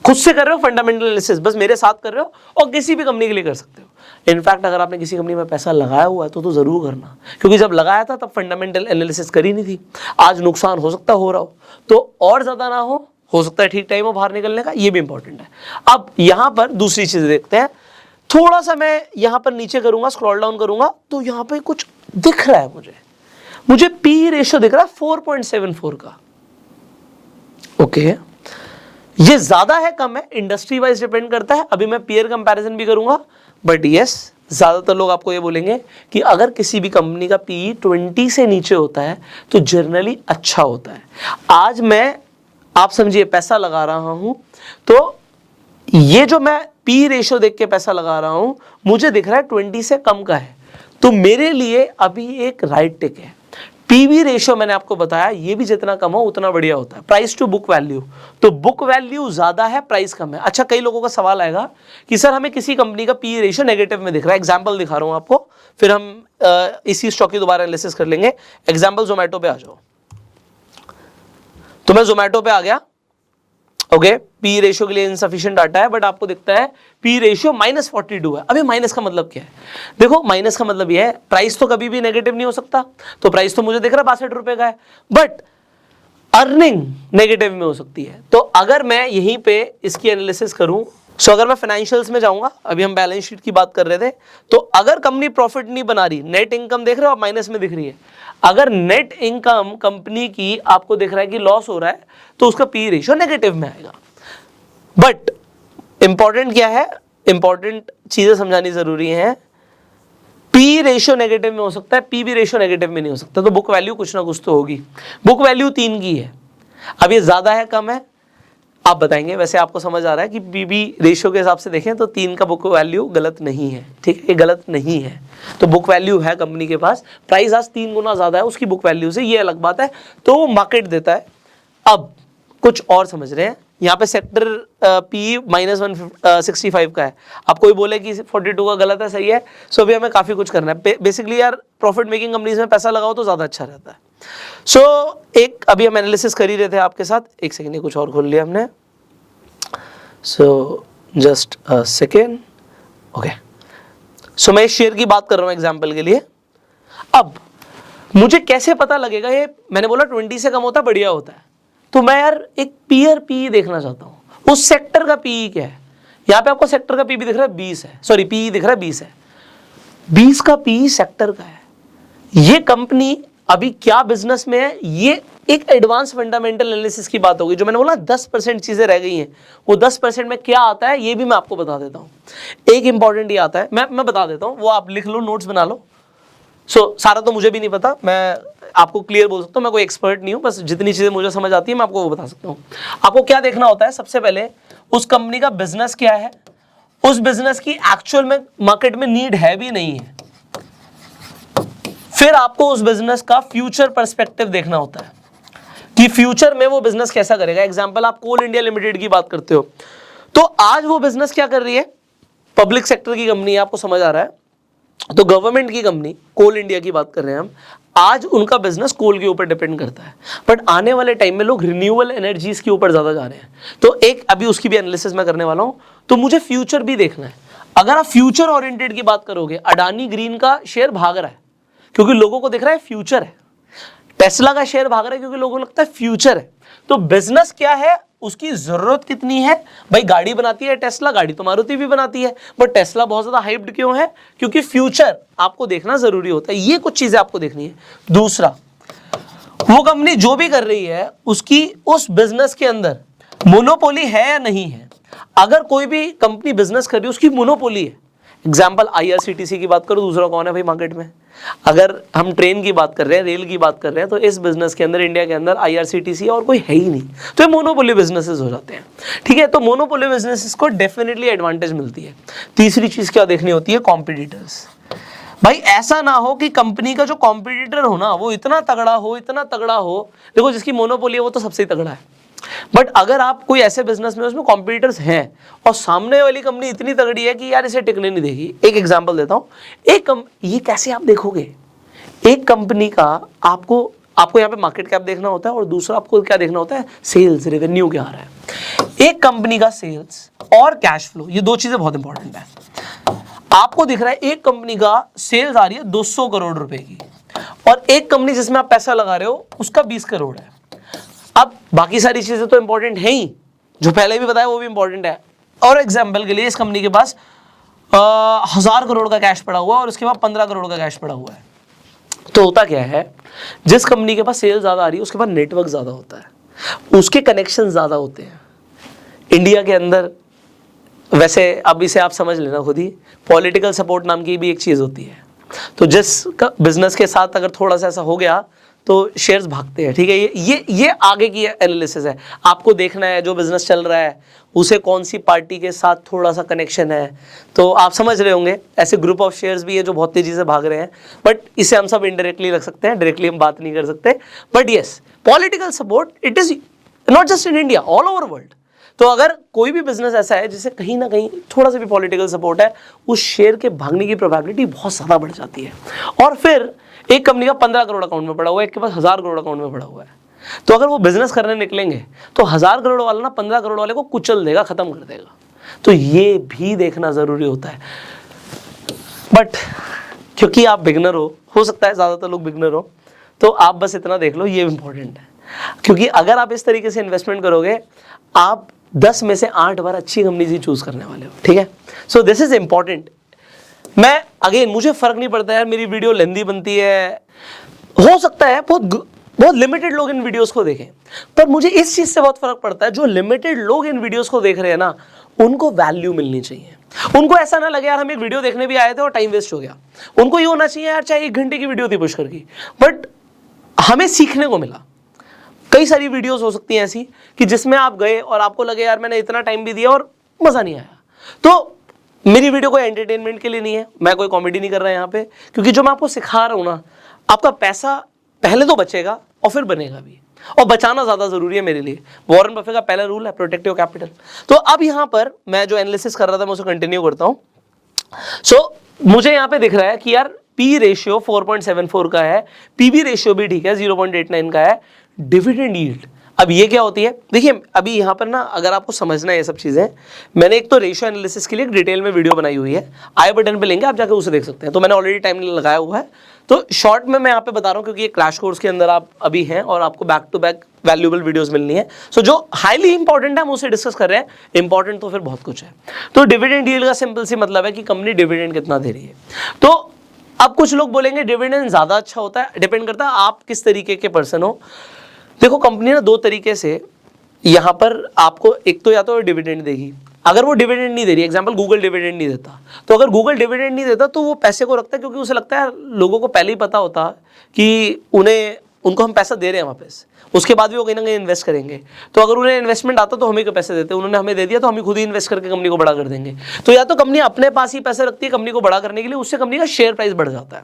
खुद से कर रहे हो फंडामेंटल एनालिसिस, बस मेरे साथ कर रहे हो, और किसी भी कंपनी के लिए कर सकते हो। इनफैक्ट अगर आपने किसी कंपनी में पैसा लगाया हुआ है तो जरूर करना, क्योंकि जब लगाया था तब फंडामेंटल एनालिसिस करी नहीं थी। आज नुकसान हो सकता हो रहा हो, तो और ज्यादा ना हो सकता है ठीक टाइम हो बाहर निकलने का, ये भी इंपॉर्टेंट है। अब यहां पर दूसरी चीज देखते हैं, थोड़ा सा मैं यहां पर नीचे करूंगा, स्क्रॉल डाउन करूंगा, तो यहां पे कुछ दिख रहा है मुझे पी रेशियो दिख रहा है 4.74 का। ओके, ये ज्यादा है कम है, इंडस्ट्री वाइज डिपेंड करता है। अभी मैं पीयर कंपैरिजन भी करूंगा, बट यस ज्यादातर लोग आपको ये बोलेंगे कि अगर किसी भी कंपनी का पी 20 से नीचे होता है तो जनरली अच्छा होता है। आज मैं, आप समझिए, पैसा लगा रहा हूं, तो ये जो मैं पी रेशियो देख के पैसा लगा रहा हूं, मुझे दिख रहा है 20 से कम का है, तो मेरे लिए अभी एक राइट टिक है। पीवी रेशियो मैंने आपको बताया, ये भी जितना कम हो उतना बढ़िया होता है। प्राइस टू बुक वैल्यू, तो बुक वैल्यू ज्यादा है, प्राइस कम है। अच्छा, कई लोगों का सवाल आएगा कि सर हमें किसी कंपनी का पी रेशियो नेगेटिव में दिख रहा है, एग्जांपल दिखा रहा हूं आपको, फिर हम इसी स्टॉक की दोबारा एनालिसिस कर लेंगे। एग्जांपल जोमेटो पे आ जाओ, तो मैं जोमेटो पे आ गया, ओके, पी रेशियो के लिए इनसफिशिएंट डाटा है, बट आपको दिखता है पी रेशियो -42 है। अभी माइनस का मतलब क्या है? देखो, माइनस का मतलब यह है प्राइस तो कभी भी नेगेटिव नहीं हो सकता, तो प्राइस तो मुझे दिख रहा है 62 रुपए का है, बट अर्निंग नेगेटिव में हो सकती है। तो अगर मैं यहीं पे इसकी एनालिसिस करूं, सो अगर मैं फाइनेंशियल्स में जाऊंगा, अभी हम बैलेंस शीट की बात कर रहे थे, तो अगर कंपनी प्रॉफिट नहीं बना रही, नेट इनकम देख रहे हो आप माइनस में दिख रही है, अगर नेट इनकम कंपनी की आपको दिख रहा है कि लॉस हो रहा है, तो उसका पी रेशियो नेगेटिव में आएगा। बट इंपॉर्टेंट क्या है, इंपॉर्टेंट चीजें समझानी जरूरी है। पी रेशियो नेगेटिव में हो सकता है, पीबी रेशियो नेगेटिव में नहीं हो सकता, तो बुक वैल्यू कुछ ना कुछ तो होगी। बुक वैल्यू 3 की है, अब ये ज्यादा है कम है आप बताएंगे। वैसे आपको समझ आ रहा है कि पीबी रेशियो के हिसाब से देखें तो 3 का बुक वैल्यू गलत नहीं है, ठीक है, ये गलत नहीं है। तो बुक वैल्यू है कंपनी के पास, प्राइस आज 3 गुना ज्यादा है उसकी बुक वैल्यू से, ये अलग बात है, तो वो मार्केट देता है। अब कुछ और समझ रहे हैं, यहाँ पे सेक्टर पी -165 का है, अब कोई बोले कि 42 का गलत है, सही है, सो अभी हमें काफी कुछ करना है। बेसिकली यार प्रॉफिट मेकिंग कंपनीज में पैसा लगाओ तो ज्यादा अच्छा रहता है। सो एक अभी हम एनालिसिस कर ही रहे थे आपके साथ, एक सेकेंड, ये कुछ और खोल लिया हमने, so just a second, okay. So मैं शेयर की बात कर रहा हूँ एग्जाम्पल के लिए। अब मुझे कैसे पता लगेगा, ये मैंने बोला 20 से कम होता है बढ़िया होता है, तो मैं यार एक पीयर पी देखना चाहता हूं, उस सेक्टर का पी क्या है। यहां पे आपको सेक्टर का पी भी दिख रहा है 20 है, सॉरी पी दिख रहा है 20 है, 20 का पी सेक्टर का है। ये कंपनी अभी क्या बिजनेस में है, ये एक एडवांस फंडामेंटल एनालिसिस की बात होगी। जो मैंने बोला 10% चीजें रह गई हैं, वो 10% में क्या आता है ये भी मैं आपको बता देता हूं। एक इंपॉर्टेंट ये आता है, मैं बता देता हूं, वो आप लिख लो, नोट्स बना लो। सारा तो मुझे भी नहीं पता, मैं आपको क्लियर बोल सकता हूँ, मैं कोई एक्सपर्ट नहीं हूँ, बस जितनी चीजें मुझे समझ आती है मैं आपको वो बता सकता हूँ। आपको क्या देखना होता है, सबसे पहले उस कंपनी का बिजनेस क्या है, उस बिजनेस की एक्चुअल में मार्केट में नीड है भी नहीं है। फिर आपको उस बिजनेस का फ्यूचर पर्सपेक्टिव देखना होता है कि फ्यूचर में वो बिजनेस कैसा करेगा। एग्जांपल, आप कोल इंडिया लिमिटेड की बात करते हो, तो आज वो बिजनेस क्या कर रही है, पब्लिक सेक्टर की कंपनी है, आपको समझ आ रहा है, तो गवर्नमेंट की कंपनी, कोल इंडिया की बात कर रहे हैं हम, आज उनका बिजनेस कोल के ऊपर डिपेंड करता है, बट आने वाले टाइम में लोग रिन्यूएबल एनर्जीज के ऊपर ज्यादा जा रहे हैं, तो एक अभी उसकी भी एनालिसिस मैं करने वाला हूं। तो मुझे फ्यूचर भी देखना है। अगर आप फ्यूचर ओरिएंटेड की बात करोगे, अडानी ग्रीन का शेयर भाग रहा है क्योंकि लोगों को दिख रहा है फ्यूचर है, टेस्ला का शेयर भाग रहा है क्योंकि लोगों को लगता है फ्यूचर है। तो बिजनेस क्या है, उसकी जरूरत कितनी है, भाई गाड़ी बनाती है टेस्ला, गाड़ी तो मारुति भी बनाती है, बट टेस्ला बहुत ज्यादा हाइप्ड क्यों है, क्योंकि फ्यूचर आपको देखना जरूरी होता है। ये कुछ चीजें आपको देखनी है। दूसरा, वो कंपनी जो भी कर रही है उसकी उस बिजनेस के अंदर मोनोपोली है या नहीं है। अगर कोई भी कंपनी बिजनेस कर रही है उसकी मोनोपोली है, एग्जाम्पल आईआरसीटीसी की बात करो, दूसरा कौन है भाई मार्केट में। अगर हम ट्रेन की बात कर रहे हैं, रेल की बात कर रहे हैं, तो इस बिजनेस के अंदर इंडिया के अंदर आईआरसीटीसी और कोई है ही नहीं, तो ये मोनोपोली बिजनेसेस हो जाते हैं। ठीक है, तो मोनोपोली बिजनेसेस को डेफिनेटली एडवांटेज मिलती है। तीसरी चीज क्या देखनी होती है, कॉम्पिटिटर्स। भाई ऐसा ना हो कि कंपनी का जो कॉम्पिटिटर हो ना वो इतना तगड़ा हो, इतना तगड़ा हो, देखो जिसकी मोनोपोली है वो तो सबसे ही तगड़ा है, बट अगर आप कोई ऐसे बिजनेस में उसमें कॉम्पिटिटर्स हैं और सामने वाली कंपनी इतनी तगड़ी है कि यार इसे टिकने नहीं देगी। एक एग्जांपल देता हूं, ये कैसे आप देखोगे, एक कंपनी का आपको यहाँ पे मार्केट कैप देखना होता है और दूसरा आपको क्या देखना होता है, सेल्स रेवेन्यू क्या आ रहा है। एक कंपनी का सेल्स और कैश फ्लो, ये दो चीजें बहुत इंपॉर्टेंट है। आपको दिख रहा है एक कंपनी का सेल्स आ रही है 200 करोड़ रुपए की, और एक कंपनी जिसमें आप पैसा लगा रहे हो उसका 20 करोड़ है। अब बाकी सारी चीजें तो इंपॉर्टेंट है ही, जो पहले भी बताया वो भी इंपॉर्टेंट है। और एग्जांपल के लिए इस कंपनी के पास 1000 करोड़ का कैश पड़ा हुआ है और उसके बाद 15 करोड़ का कैश पड़ा हुआ है। तो होता क्या है, जिस कंपनी के पास सेल ज्यादा आ रही है उसके पास नेटवर्क ज्यादा होता है, उसके कनेक्शन ज्यादा होते हैं इंडिया के अंदर। वैसे अब इसे आप समझ लेना खुद ही, पॉलिटिकल सपोर्ट नाम की भी एक चीज होती है। तो जिस बिजनेस के साथ अगर थोड़ा सा ऐसा हो गया तो शेयर्स भागते हैं। ठीक है, ये आगे की एनालिसिस है। आपको देखना है जो बिजनेस चल रहा है उसे कौन सी पार्टी के साथ थोड़ा सा कनेक्शन है। तो आप समझ रहे होंगे ऐसे ग्रुप ऑफ शेयर्स भी है जो बहुत तेजी से भाग रहे हैं, बट इसे हम सब इनडायरेक्टली रख सकते हैं, डायरेक्टली हम बात नहीं कर सकते। But yes, political support it is not just in India, all over world. तो अगर कोई भी बिजनेस ऐसा है जिसे कहीं ना कहीं थोड़ा सा भी पॉलिटिकल सपोर्ट है, उस शेयर के भागने की प्रोबेबिलिटी बहुत ज़्यादा बढ़ जाती है। और फिर एक कंपनी का 15 करोड़ अकाउंट में पड़ा हुआ है, एक के पास 1000 करोड़ अकाउंट में पड़ा हुआ है, तो अगर वो बिजनेस करने निकलेंगे तो 1000 करोड़ वाला ना 15 करोड़ वाले को कुचल देगा, खत्म कर देगा। तो ये भी देखना जरूरी होता है। बट क्योंकि आप बिगनर हो सकता है ज्यादातर लोग बिगनर हो, तो आप बस इतना देख लो, ये इंपॉर्टेंट है। क्योंकि अगर आप इस तरीके से इन्वेस्टमेंट करोगे, आप 10 में से 8 बार अच्छी कंपनी ही चूज करने वाले हो, ठीक है। सो दिस इज इंपॉर्टेंट। मैं अगेन, मुझे फर्क नहीं पड़ता यार मेरी वीडियो लेंदी बनती है, हो सकता है बहुत लिमिटेड लोग इन वीडियोस को देखें, पर मुझे इस चीज से बहुत फर्क पड़ता है, जो लिमिटेड लोग इन वीडियोस को देख रहे हैं ना, उनको वैल्यू मिलनी चाहिए। उनको ऐसा ना लगे यार हम एक वीडियो देखने भी आए थे और टाइम वेस्ट हो गया। उनको ये होना चाहिए यार चाहे 1 घंटे की वीडियो थी पुष्कर की, बट हमें सीखने को मिला। कई सारी वीडियोस हो सकती हैं ऐसी कि जिसमें आप गए और आपको लगे यार मैंने इतना टाइम भी दिया और मजा नहीं आया। तो मेरी वीडियो कोई एंटरटेनमेंट के लिए नहीं है, मैं कोई कॉमेडी नहीं कर रहा यहाँ पे, क्योंकि जो मैं आपको सिखा रहा हूँ ना, आपका पैसा पहले तो बचेगा और फिर बनेगा भी, और बचाना ज्यादा जरूरी है मेरे लिए। वॉरेन बफे का पहला रूल है प्रोटेक्ट योर कैपिटल। तो अब यहाँ पर मैं जो एनालिसिस कर रहा था मैं उसे कंटिन्यू करता हूँ। सो मुझे यहाँ पे दिख रहा है कि यार पी रेशियो 4.74 का है, पीबी रेशियो भी ठीक है 0.89 का है, डिविडेंड यील्ड। अब ये क्या होती है, देखिए अभी यहाँ पर ना अगर आपको समझना है ये सब चीजें, मैंने एक तो रेशियो एनालिसिस के लिए एक डिटेल में वीडियो बनाई हुई है, आई बटन पे लेंगे आप जाकर उसे देख सकते हैं। तो मैंने ऑलरेडी टाइम लगाया हुआ है, तो शॉर्ट में मैं यहाँ पे बता रहा हूँ क्योंकि ये क्रैश कोर्स के अंदर आप अभी हैं और आपको back to back valuable videos मिलनी है। सो जो हाईली इंपॉर्टेंट है हम उसे डिस्कस कर रहे हैं, इंपॉर्टेंट तो फिर बहुत कुछ है। तो डिविडेंड यील्ड का सिंपल सी मतलब है कि कंपनी डिविडेंड कितना दे रही है। तो अब कुछ लोग बोलेंगे डिविडेंड ज्यादा अच्छा होता है, डिपेंड करता है आप किस तरीके के पर्सन हो। देखो कंपनी ना 2 तरीके से यहाँ पर आपको, एक तो या तो डिविडेंड देगी, अगर वो डिविडेंड नहीं दे रही, एग्जांपल गूगल डिविडेंड नहीं देता, तो अगर गूगल डिविडेंड नहीं देता तो वो पैसे को रखता है क्योंकि उसे लगता है लोगों को पहले ही पता होता कि उनको हम पैसा दे रहे हैं वापस, उसके बाद भी वो कहीं ना कहीं इन्वेस्ट करेंगे। तो अगर उन्हें इन्वेस्टमेंट आता तो हमें क्यों पैसे देते, उन्होंने हमें दे दिया तो हम ही खुद ही इन्वेस्ट करके कंपनी को बड़ा कर देंगे। तो या तो कंपनी अपने पास ही पैसे रखती है कंपनी को बड़ा करने के लिए, उससे कंपनी का शेयर प्राइस बढ़ जाता है।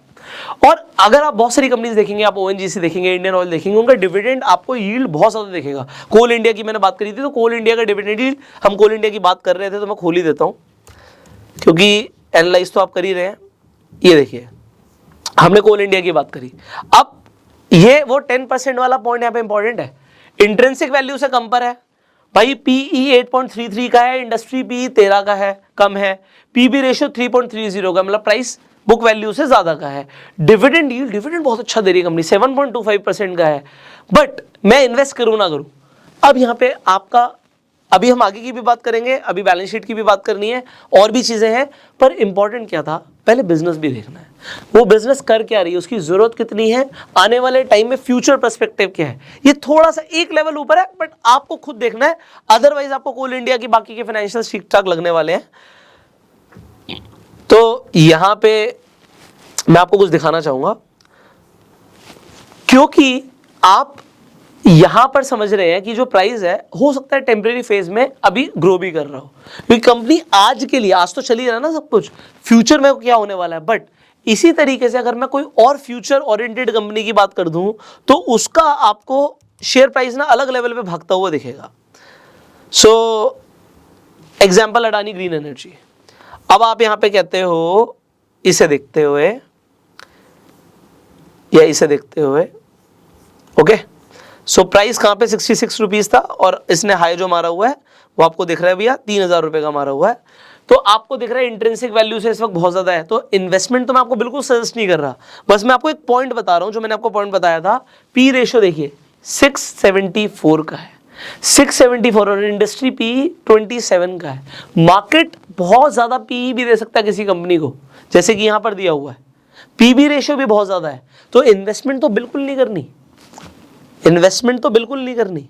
और अगर आप बहुत सारी कंपनीज देखेंगे, आप ओएनजीसी देखेंगे, इंडियन ऑयल देखेंगे, उनका डिविडेंड आपको यील्ड बहुत ज्यादा देखेगा। कोल इंडिया की मैंने बात करी थी, तो कोल इंडिया का डिविडेंड यील्ड, हम कोल इंडिया की बात कर रहे थे तो मैं खोल ही देता हूँ क्योंकि एनालाइज तो आप कर ही रहे हैं। ये देखिए हमने कोल इंडिया की बात करी, अब ये वो 10% वाला पॉइंट यहाँ पे इंपॉर्टेंट है, इंट्रिंसिक वैल्यू से कम पर है भाई। पीई 8.33 का है, इंडस्ट्री पीई 13 का है, कम है। पीबी रेशियो 3.30 का, मतलब प्राइस बुक वैल्यू से ज्यादा का है। डिविडेंड यील्ड, डिविडेंड बहुत अच्छा दे रही है कंपनी, 7.25% का है। बट मैं इन्वेस्ट करूं ना करूं, अब यहाँ पे आपका, अभी हम आगे की भी बात करेंगे, अभी बैलेंस शीट की भी बात करनी है, और भी चीजें हैं, पर इंपॉर्टेंट क्या था, पहले बिजनेस भी देखना है, वो बिजनेस कर क्या रही है, उसकी जरूरत कितनी है, आने वाले टाइम में फ्यूचर पर्सपेक्टिव क्या है। ये थोड़ा सा एक लेवल ऊपर है, बट आपको खुद देखना है, अदरवाइज आपको कोल इंडिया की बाकी के फाइनेंशियल ठीक ठाक लगने वाले हैं। तो यहां पे मैं आपको कुछ दिखाना चाहूंगा, क्योंकि आप यहां पर समझ रहे हैं कि जो प्राइस है हो सकता है टेम्परेरी फेज में अभी ग्रो भी कर रहा हो, क्योंकि कंपनी आज के लिए, आज तो चली रहा ना सब कुछ, फ्यूचर में क्या होने वाला है। बट इसी तरीके से अगर मैं कोई और फ्यूचर ओरिएंटेड कंपनी की बात कर दूं तो उसका आपको शेयर प्राइस ना अलग लेवल पे भागता हुआ दिखेगा। So example Adani green energy. अब आप यहां पे कहते हो इसे देखते हुए या इसे देखते हुए, ओके, सो प्राइस कहां पे 66 रुपीज था और इसने हाई जो मारा हुआ है वो आपको दिख रहा है भैया 3000 रुपए का मारा हुआ है। तो आपको दिख रहा है इंट्रिंसिक वैल्यू से इस वक्त बहुत ज्यादा है। तो इन्वेस्टमेंट तो मैं आपको बिल्कुल सजेस्ट नहीं कर रहा, बस मैं आपको एक पॉइंट बता रहा हूं, जो मैंने आपको पॉइंट बताया था। पी रेशियो देखिए 674 का है, 674, और इंडस्ट्री पी 27 का है। मार्केट बहुत ज्यादा पी भी दे सकता है किसी कंपनी को, जैसे कि यहां पर दिया हुआ है, पीबी रेशियो भी बहुत ज्यादा है। तो इन्वेस्टमेंट तो बिल्कुल नहीं करनी, इन्वेस्टमेंट तो बिल्कुल नहीं करनी।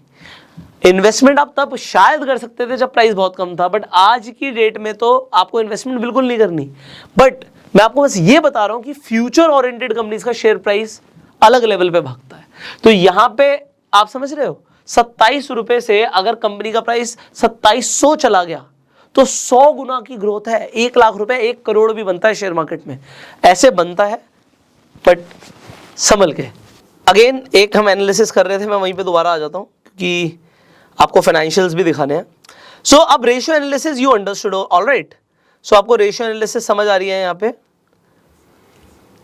इन्वेस्टमेंट आप तब शायद कर सकते थे जब प्राइस बहुत कम था, बट आज की डेट में तो आपको इन्वेस्टमेंट बिल्कुल नहीं करनी। बट मैं आपको बस ये बता रहा हूं कि फ्यूचर ओरिएंटेड कंपनीज का शेयर प्राइस अलग लेवल पे भागता है। तो यहां पे आप समझ रहे हो, 27 रुपए से अगर कंपनी का प्राइस 2700 चला गया तो 100 गुना की ग्रोथ है। 1 लाख रुपए 1 करोड़ भी बनता है शेयर मार्केट में, ऐसे बनता है, बट संभल के। अगेन एक हम एनालिसिस कर रहे थे, मैं वहीं पे दोबारा आ जाता हूं क्योंकि आपको फाइनेंशियल्स भी दिखाने हैं। सो अब ratio analysis you understood, alright. So आपको रेशियो एनालिसिस समझ आ रही है यहाँ पे।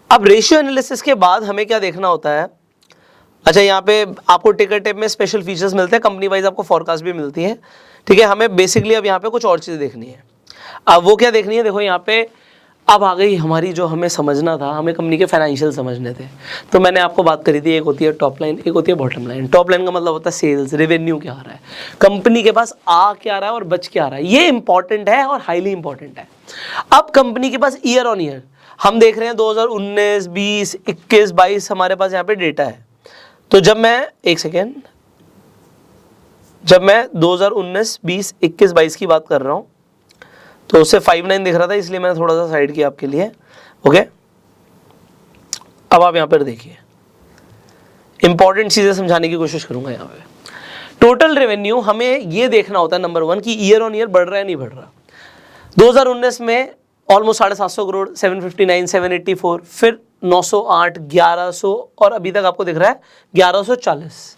अब रेशियो एनालिसिस के बाद हमें क्या देखना होता है, अच्छा, यहाँ पे आपको टिकर टेप में स्पेशल फीचर्स मिलते हैं, कंपनी वाइज आपको फॉरकास्ट भी मिलती है, ठीक है। हमें बेसिकली अब यहाँ पे कुछ और चीज़ें देखनी है। अब वो क्या देखनी है, देखो यहाँ पे अब आ गई हमारी, जो हमें समझना था, हमें कंपनी के फाइनेंशियल समझने थे। तो मैंने आपको बात करी थी, एक होती है टॉप लाइन, एक होती है बॉटम लाइन। टॉप लाइन का मतलब होता है सेल्स, रेवेन्यू क्या आ रहा है, कंपनी के पास आ क्या रहा है और बच क्या रहा है, ये इंपॉर्टेंट है और हाईली इंपॉर्टेंट है। अब कंपनी के पास ईयर ऑन ईयर हम देख रहे हैं 2019, 20, 21, 22 हमारे पास यहाँ पे डेटा है। तो जब मैं 2019, 20, 21, 22 की बात कर रहा हूँ, तो उससे 59 दिख रहा था, इसलिए मैंने थोड़ा सा साइड किया आपके लिए। ओके, अब आप यहाँ पर देखिए, इंपॉर्टेंट चीजें समझाने की कोशिश करूंगा। यहाँ पे टोटल रेवेन्यू हमें ये देखना होता है, नंबर 1 कि ईयर ऑन ईयर बढ़ रहा है नहीं बढ़ रहा। 2019 में ऑलमोस्ट 750 करोड़, 759, 784, फिर 908, 1100 और अभी तक आपको दिख रहा है 1140।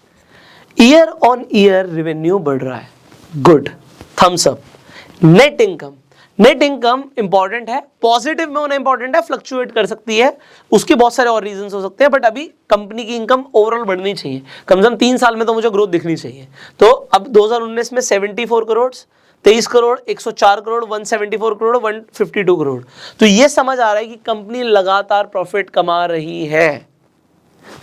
ईयर ऑन ईयर रेवेन्यू बढ़ रहा है, good, thumbs up. Net income, net income important है, पॉजिटिव में होना इंपॉर्टेंट है, फ्लक्चुएट कर सकती है, उसके बहुत सारे और रीजंस हो सकते हैं, बट अभी कंपनी की इनकम ओवरऑल बढ़नी चाहिए, कम से कम 3 साल में तो मुझे ग्रोथ दिखनी चाहिए। तो अब 2019 में 74 करोड़, 23 करोड़, 104 करोड़, 174 करोड़, 152 करोड़। तो ये समझ आ रहा है कि कंपनी लगातार प्रॉफिट कमा रही है।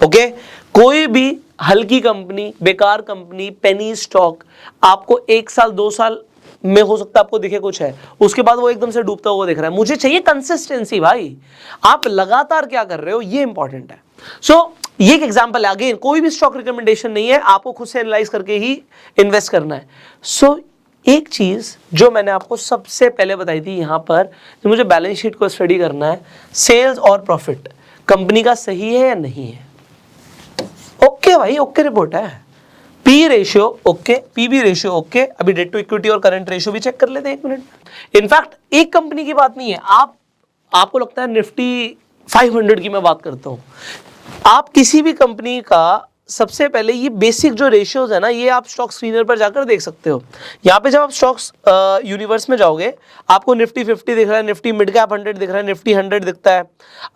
ओके, कोई भी हल्की कंपनी, बेकार कंपनी, पेनी स्टॉक आपको 1 साल 2 साल में हो सकता है आपको दिखे कुछ है, उसके बाद वो एकदम से डूबता हुआ दिख रहा है। मुझे चाहिए कंसिस्टेंसी भाई, आप लगातार क्या कर रहे हो, ये इंपॉर्टेंट है। सो ये एक एग्जांपल है, अगेन कोई भी स्टॉक रिकमेंडेशन नहीं है, आपको खुद से एनालाइज करके ही इन्वेस्ट करना है। सो एक चीज जो मैंने आपको सबसे पहले बताई थी यहां पर, जो मुझे बैलेंस शीट को स्टडी करना है, सेल्स और प्रॉफिट कंपनी का सही है या नहीं है। ओके भाई, ओके रिपोर्ट है, P ratio okay, PB ratio okay. अभी डेट टू इक्विटी और करंट रेशियो भी चेक कर लेते हैं 1 मिनट। इनफैक्ट एक कंपनी की बात नहीं है, आपको लगता है निफ्टी 500 की मैं बात करता हूं, आप किसी भी कंपनी का सबसे पहले ये बेसिक जो रेशियोज है ना, ये आप स्टॉक स्क्रीनर पर जाकर देख सकते हो। यहाँ पे जब आप स्टॉक्स यूनिवर्स में जाओगे, आपको निफ्टी 50 दिख रहा है, निफ्टी मिड कैप 100 दिख रहा है, निफ्टी 100 दिखता है।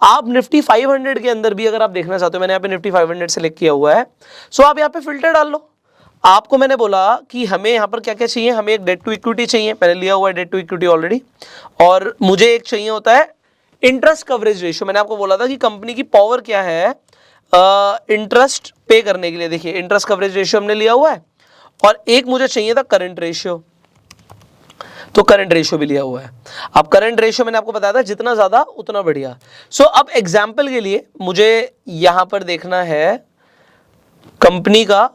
आप निफ्टी 500 के अंदर भी अगर आप देखना चाहते हो, मैंने यहाँ पे निफ्टी 500 सेलेक्ट किया हुआ है, सो आप यहाँ पे फिल्टर डाल लो। आपको मैंने बोला कि हमें यहाँ पर क्या क्या चाहिए, हमें एक डेट टू इक्विटी चाहिए, मैंने लिया हुआ है डेट टू इक्विटी ऑलरेडी, और मुझे एक चाहिए होता है इंटरेस्ट कवरेज रेशियो। मैंने आपको बोला था कि कंपनी की पावर क्या है इंटरेस्ट पे करने के लिए। देखिए इंटरेस्ट कवरेज रेशियो हमने लिया हुआ है, और एक मुझे चाहिए था करंट रेशियो, तो करंट रेशियो भी लिया हुआ है। अब करंट रेशियो मैंने आपको बताया था जितना ज्यादा उतना बढ़िया। सो अब एग्जांपल के लिए मुझे यहां पर देखना है कंपनी का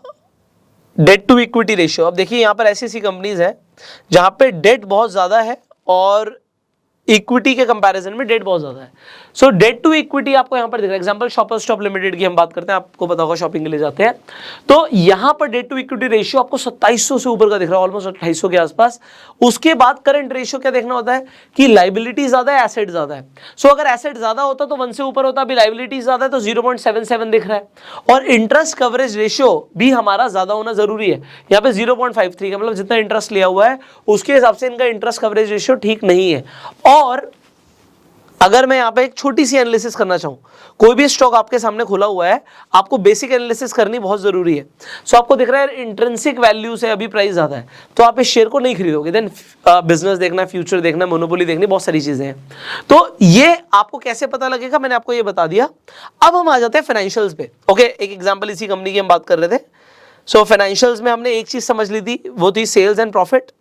डेट टू इक्विटी रेशियो। अब देखिए यहां पर ऐसी ऐसी कंपनीज हैं जहां पे डेट बहुत ज्यादा है और इक्विटी के कंपैरिजन में डेट बहुत ज्यादा है। सो डेट टू इक्विटी आपको यहां पर दिख रहा है। एग्जांपल शॉपर्स स्टॉप लिमिटेड की हम बात करते हैं, आपको पता होगा शॉपिंग के लिए जाते हैं, तो यहां पर डेट टू इक्विटी रेशियो आपको 2700 से ऊपर का दिख रहा है, ऑलमोस्ट 2800 के आसपास। उसके बाद करंट रेशियो क्या देखना होता है कि लाइबिलिटी ज्यादा है, एसेट ज्यादा है। सो अगर एसेट ज्यादा होता तो 1 से ऊपर होता, अभी लाइबिलिटी ज्यादा है तो 0.77 दिख रहा है। और इंटरेस्ट कवरेज रेशियो भी हमारा ज्यादा होना जरूरी है, यहाँ पे 0.53 का मतलब जितना इंटरेस्ट लिया हुआ है उसके हिसाब से इनका इंटरेस्ट कवरेज रेशियो ठीक नहीं है। और अगर मैं यहां पे एक छोटी सी एनालिसिस करना चाहूं, कोई भी स्टॉक आपके सामने खुला हुआ है, आपको बेसिक एनालिसिस करनी बहुत जरूरी है। सो आपको दिख रहा है इंट्रिंसिक वैल्यू से अभी प्राइस ज्यादा है, तो आप इस शेयर को नहीं खरीदोगे। देन बिजनेस देखना, फ्यूचर देखना, मोनोपोली देखनी, बहुत सारी चीजें हैं। तो ये आपको कैसे पता लगेगा, मैंने आपको ये बता दिया। अब हम आ जाते हैं फाइनेंशियल्स पे। ओके, एक एग्जांपल इसी कंपनी की हम बात कर रहे थे। सो फाइनेंशियल्स में हमने एक चीज समझ ली थी, वो थी सेल्स एंड प्रॉफिट।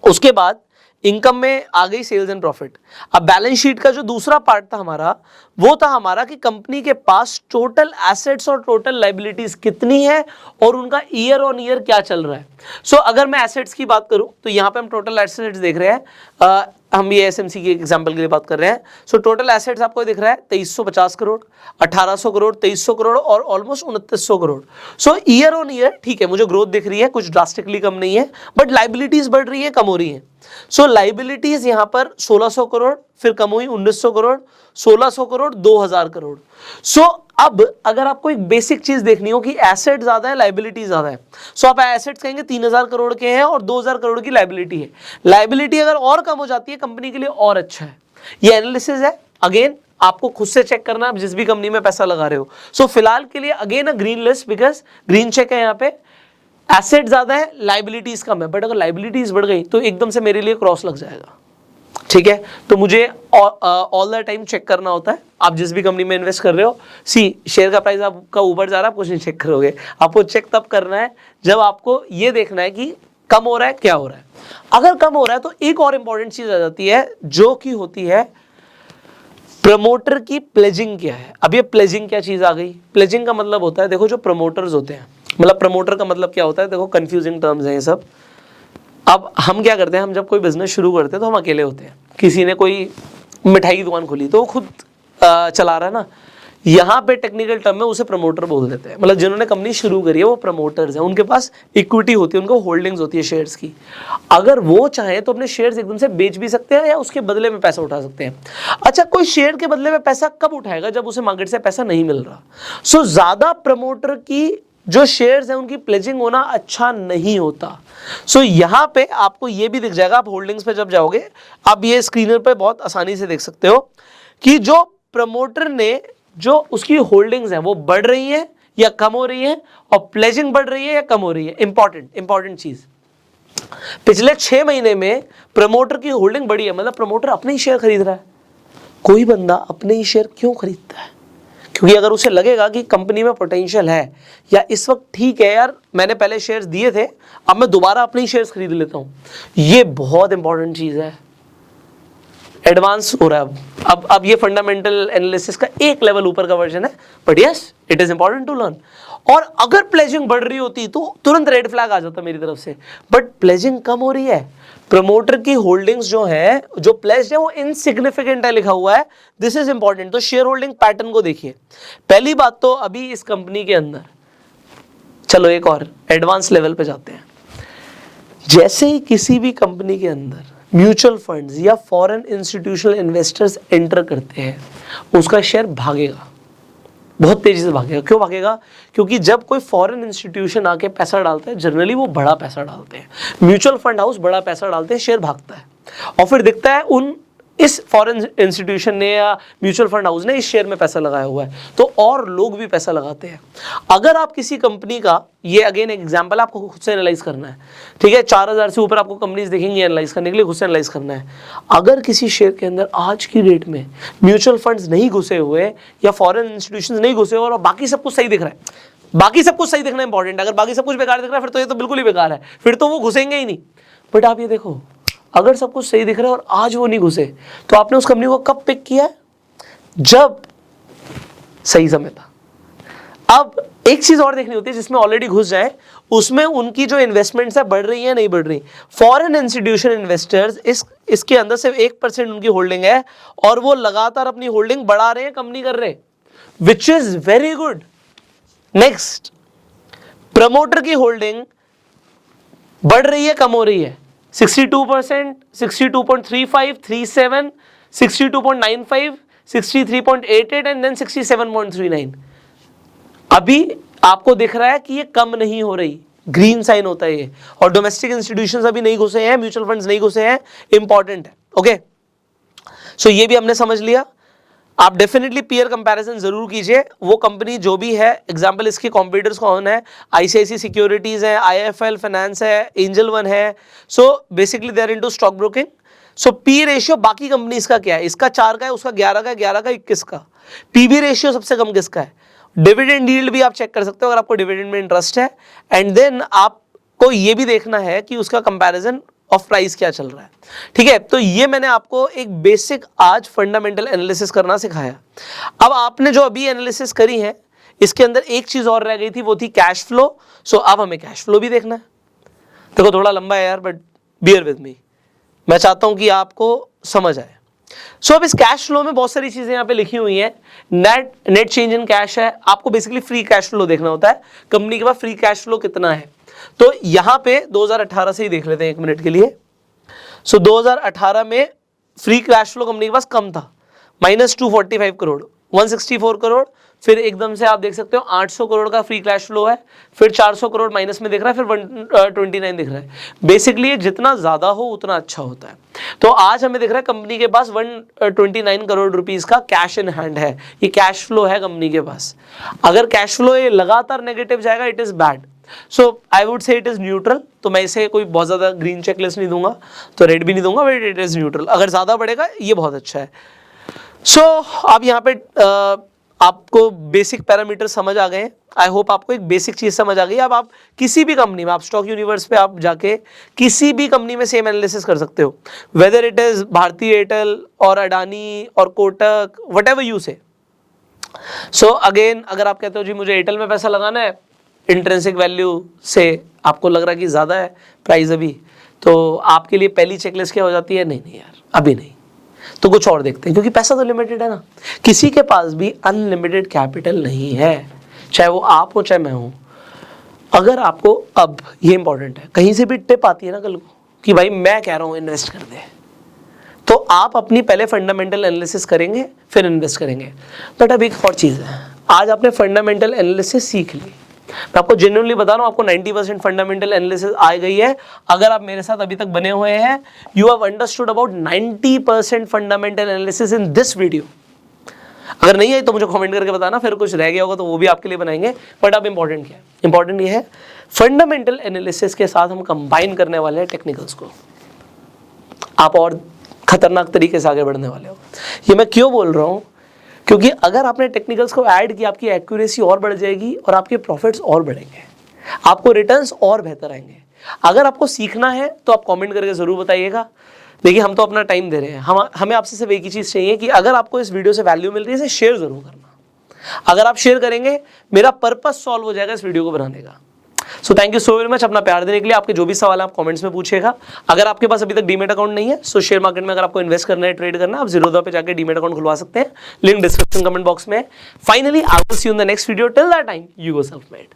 उसके बाद इनकम में आ गई सेल्स एंड प्रॉफिट। अब बैलेंस शीट का जो दूसरा पार्ट था हमारा, वो था हमारा कि कंपनी के पास टोटल एसेट्स और टोटल लायबिलिटीज कितनी है और उनका ईयर ऑन ईयर क्या चल रहा है। सो अगर मैं एसेट्स की बात करूं तो यहां पे हम टोटल एसेट्स देख रहे हैं, हम ये एसएमसी के एग्जांपल के लिए बात कर रहे हैं। सो टोटल एसेट्स आपको दिख रहा है 2350 करोड़, 1800 करोड़, 2300 करोड़ और almost 2900 crore. So year on year ठीक है, मुझे ग्रोथ दिख रही है, कुछ ड्रास्टिकली कम नहीं है, बट लाइबिलिटीज बढ़ रही है, कम हो रही है। सो लाइबिलिटीज यहां पर 1600 करोड़, फिर कम हुई 1900 करोड़, 1600 करोड़, 2000 करोड़। सो अब अगर आपको एक बेसिक चीज देखनी हो कि एसेट ज्यादा है, लाइबिलिटी ज्यादा है, सो आप एसेट्स कहेंगे 3000 करोड़ के हैं और 2000 करोड़ की लाइबिलिटी है। लाइबिलिटी अगर और कम हो जाती है कंपनी के लिए और अच्छा है। ये एनालिसिस है, अगेन आपको खुद से चेक करना आप जिस भी कंपनी में पैसा लगा रहे हो। सो फिलहाल के लिए again a green list, because green check है यहाँ पे। एसेट ज्यादा है, लाइबिलिटीज कम है, बट अगर लाइबिलिटीज बढ़ गई तो एकदम से मेरे लिए क्रॉस लग जाएगा, ठीक है। तो मुझे ऑल द टाइम चेक करना होता है। आप जिस भी कंपनी में इन्वेस्ट कर रहे हो, सी शेयर का प्राइस आपका ऊपर जा रहा है, आप कुछ नहीं चेक करोगे, आपको चेक तब करना है जब आपको ये देखना है कि कम हो रहा है, क्या हो रहा है। अगर कम हो रहा है तो एक और इंपॉर्टेंट चीज आ जाती है जो कि होती है प्रमोटर की प्लेजिंग क्या है। अब ये प्लेजिंग क्या चीज आ गई? प्लेजिंग का मतलब होता है, देखो जो प्रमोटर्स होते हैं, मतलब प्रमोटर का मतलब क्या होता है, देखो कंफ्यूजिंग टर्म्स हैं ये सब। अब हम क्या करते हैं, हम जब कोई बिजनेस शुरू करते हैं तो हम अकेले होते हैं। किसी ने कोई मिठाई की दुकान खोली तो वो खुद चला रहा है ना, यहाँ पे टेक्निकल टर्म में उसे प्रमोटर बोल देते हैं। मतलब जिन्होंने कंपनी शुरू करी है वो प्रमोटर्स हैं, उनके पास इक्विटी होती है, उनको होल्डिंग्स होती है शेयर्स की। अगर वो चाहे तो अपने शेयर्स एकदम से बेच भी सकते हैं या उसके बदले में पैसा उठा सकते हैं। अच्छा, कोई शेयर के बदले में पैसा कब उठाएगा? जब उसे मार्केट से पैसा नहीं मिल रहा। सो ज्यादा प्रमोटर की जो शेयर्स हैं उनकी प्लेजिंग होना अच्छा नहीं होता। सो यहाँ पे आपको ये भी दिख जाएगा, आप होल्डिंग्स पे जब जाओगे, आप ये स्क्रीनर पे बहुत आसानी से देख सकते हो कि जो प्रमोटर ने जो उसकी होल्डिंग्स हैं वो बढ़ रही है या कम हो रही है, और प्लेजिंग बढ़ रही है या कम हो रही है। इंपॉर्टेंट चीज, पिछले 6 महीने में प्रमोटर की होल्डिंग बढ़ी है, मतलब प्रमोटर अपने ही शेयर खरीद रहा है। कोई बंदा अपने ही शेयर क्यों खरीदता है? क्योंकि अगर उसे लगेगा कि कंपनी में पोटेंशियल है, या इस वक्त ठीक है यार मैंने पहले शेयर्स दिए थे, अब मैं दोबारा अपने ही शेयर्स खरीद लेता हूं। ये बहुत इंपॉर्टेंट चीज है, एडवांस हो रहा है अब ये फंडामेंटल एनालिसिस का एक लेवल ऊपर का वर्जन है, but yes it is important to learn. और अगर प्लेजिंग बढ़ रही होती तो तुरंत रेड फ्लैग आ जाता मेरी तरफ से, बट प्लेजिंग कम हो रही है। प्रमोटर की होल्डिंग्स जो है, जो प्लेज्ड है, वो इनसिग्निफिकेंट है लिखा हुआ है। This is important. तो शेयर होल्डिंग पैटर्न को देखिए। पहली बात तो अभी इस कंपनी के अंदर, चलो एक और एडवांस लेवल पे जाते हैं। जैसे ही किसी भी कंपनी के अंदर म्यूचुअल फंड्स या फॉरेन इंस्टीट्यूशनल इन्वेस्टर्स एंटर करते हैं, उसका शेयर भागेगा, बहुत तेजी से भागेगा। क्यों भागेगा? क्योंकि जब कोई फॉरेन इंस्टीट्यूशन आके पैसा डालता है, जनरली वो बड़ा पैसा डालते हैं। म्यूचुअल फंड हाउस बड़ा पैसा डालते हैं, शेयर भागता है, और फिर दिखता है इस फॉरेन इंस्टीट्यूशन ने या म्यूचुअल फंड हाउस ने इस शेयर में पैसा लगाया हुआ है, तो और लोग भी पैसा लगाते हैं। अगर आप किसी कंपनी का, ये अगेन एग्जांपल आपको खुद से एनालाइज करना है, ठीक है, 4000 से ऊपर आपको कंपनीज दिखेंगी, एनालाइज करने के लिए खुद से एनालाइज करना है। अगर किसी शेयर के अंदर आज की डेट में म्यूचुअल फंड्स नहीं घुसे हुए या फॉरेन इंस्टीट्यूशन नहीं घुसे हुए और बाकी सब कुछ सही दिख रहा है, बाकी सब कुछ सही दिखना इंपॉर्टेंट है। अगर बाकी सब कुछ बेकार दिख रहा है फिर तो ये तो बिल्कुल ही बेकार है, फिर तो वो घुसेंगे ही नहीं। बट आप ये देखो, अगर सब कुछ सही दिख रहा है और आज वो नहीं घुसे, तो आपने उस कंपनी को कब पिक किया है? जब सही समय था। अब एक चीज और देखनी होती है, जिसमें ऑलरेडी घुस जाए उसमें उनकी जो इन्वेस्टमेंट्स है बढ़ रही है नहीं बढ़ रही। फॉरेन इंस्टीट्यूशन इन्वेस्टर्स इसके अंदर सिर्फ 1% उनकी होल्डिंग है और वो लगातार अपनी होल्डिंग बढ़ा रहे हैं, कम नहीं कर रहे, which is very good. Next, promoter की होल्डिंग बढ़ रही है, कम हो रही है, 62%, 62.35, 37, 62.95, 63.88 एंड देन 67.39। अभी आपको दिख रहा है कि ये कम नहीं हो रही, ग्रीन साइन होता है ये। और डोमेस्टिक इंस्टीट्यूशंस अभी नहीं घुसे हैं, म्यूचुअल फंड्स नहीं घुसे हैं, इंपॉर्टेंट है। ओके, सो ये भी हमने समझ लिया। आप डेफिनेटली पीयर कंपैरिजन जरूर कीजिए। वो कंपनी जो भी है, एग्जांपल इसके कॉम्पिटिटर्स कौन है, आईसीआईसी सिक्योरिटीज है, आईएफएल फाइनेंस है, एंजल वन है। So basically they are into stock broking. So P ratio बाकी कंपनीज का क्या है, इसका 4 का है, उसका 11 का है, 11 का 21 का। पीबी रेशियो सबसे कम किसका है? डिविडेंड यील्ड भी आप चेक कर सकते हो अगर आपको डिविडेंड में इंटरेस्ट है। एंड देन आपको ये भी देखना है कि उसका कंपैरिजन ऑफ प्राइस क्या चल रहा है, ठीक है। तो ये मैंने आपको एक बेसिक आज फंडामेंटल एनालिसिस करना सिखाया। अब आपने जो अभी एनालिसिस करी है, इसके अंदर एक चीज और रह गई थी, वो थी कैश फ्लो। सो अब हमें कैश फ्लो भी देखना है। देखो थोड़ा लंबा है यार, बट बियर विद मी, मैं चाहता हूं कि आपको समझ आए। सो अब इस कैश फ्लो में बहुत सारी चीजें यहाँ पे लिखी हुई हैं। नेट चेंज इन कैश है, आपको बेसिकली फ्री कैश फ्लो देखना होता है, कंपनी के पास फ्री कैश फ्लो कितना है। तो यहां पे 2018 से ही देख लेते हैं 1 मिनट के लिए। सो 2018 में फ्री कैश फ्लो कंपनी के पास कम था, -245 करोड़, 164 करोड़, फिर एकदम से आप देख सकते हो 800 करोड़ का फ्री कैश फ्लो है, फिर 400 करोड़ माइनस में दिख रहा है, फिर 129 दिख रहा है। बेसिकली जितना ज्यादा हो उतना अच्छा होता है। तो आज हमें दिख रहा है कंपनी के पास 129 करोड़ रुपीस का कैश इन हैंड है, ये कैश फ्लो है कंपनी के पास। अगर कैश फ्लो ये लगातार नेगेटिव जाएगा it is bad, so I would say it is neutral. तो मैं इसे कोई बहुत ज़्यादा ग्रीन चेकलिस्ट नहीं दूंगा, तो रेड भी नहीं दूंगा, बट इट इज न्यूट्रल। अगर ज़्यादा बढ़ेगा ये बहुत अच्छा है। सो अब यहाँ पे आपको बेसिक पैरामीटर समझ आ गए हैं। आई होप आपको एक बेसिक चीज़ समझ आ गई। अब आप किसी भी कंपनी में, आप स्टॉक यूनिवर्स पे आप जाके किसी भी कंपनी में सेम एनालिसिस कर सकते हो, whether it is Bharti Airtel और अडानी और कोटक, वट एवर यू से। सो अगेन अगर आप कहते हो जी मुझे एयरटेल में पैसा लगाना है, इंट्रिंसिक वैल्यू से आपको लग रहा है कि ज़्यादा है प्राइस अभी, तो आपके लिए पहली चेकलिस्ट क्या हो जाती है, नहीं नहीं यार अभी नहीं, तो कुछ और देखते हैं, क्योंकि पैसा तो लिमिटेड है ना। किसी के पास भी अनलिमिटेड कैपिटल नहीं है, चाहे वो आप हो चाहे मैं हूं। अगर आपको, अब ये इंपॉर्टेंट है, कहीं से भी टिप आती है ना कल को कि भाई मैं कह रहा हूं इन्वेस्ट कर दे, तो आप अपनी पहले फंडामेंटल एनालिसिस करेंगे फिर इन्वेस्ट करेंगे। बट अब एक और चीज़ है, आज आपने फंडामेंटल एनालिसिस सीख ली, मैं आपको जेन्युइनली बता रहा हूँ, आपको 90% फंडामेंटल एनालिसिस आ गई है। अगर आप मेरे साथ अभी तक बने हुए हैं, you have understood about 90% fundamental analysis in this video. अगर नहीं है तो मुझे कमेंट करके बताना, फिर कुछ रह गया होगा तो वो भी आपके लिए बनाएंगे। बट अब इंपॉर्टेंट क्या है, इंपॉर्टेंट ये है फंडामेंटल एनालिसिस के साथ हम कंबाइन करने वाले हैं टेक्निकल्स को, आप और खतरनाक तरीके से आगे बढ़ने वाले हो। ये मैं क्यों बोल रहा हूँ, क्योंकि अगर आपने टेक्निकल्स को ऐड किया, आपकी एक्यूरेसी और बढ़ जाएगी और आपके प्रॉफिट्स और बढ़ेंगे, आपको रिटर्न्स और बेहतर आएंगे। अगर आपको सीखना है तो आप कमेंट करके ज़रूर बताइएगा। देखिए हम तो अपना टाइम दे रहे हैं, हमें आपसे सिर्फ एक ही चीज़ चाहिए कि अगर आपको इस वीडियो से वैल्यू मिल रही है इसे शेयर ज़रूर करना। अगर आप शेयर करेंगे मेरा पर्पस सॉल्व हो जाएगा इस वीडियो को बनाने का। So thank you so very much अपना प्यार देने के लिए। आपके जो भी सवाल आप कमेंट्स में पूछिएगा। अगर आपके पास अभी तक डीमेट अकाउंट नहीं है, सो शेयर मार्केट में अगर आपको इन्वेस्ट करना है, ट्रेड करना है, आप ज़ीरोधा पे जाकर डीमेट अकाउंट खुलवा सकते हैं, लिंक डिस्क्रिप्शन कमेंट बॉक्स में है। Finally I will see you in the next video. Till that time you go self made.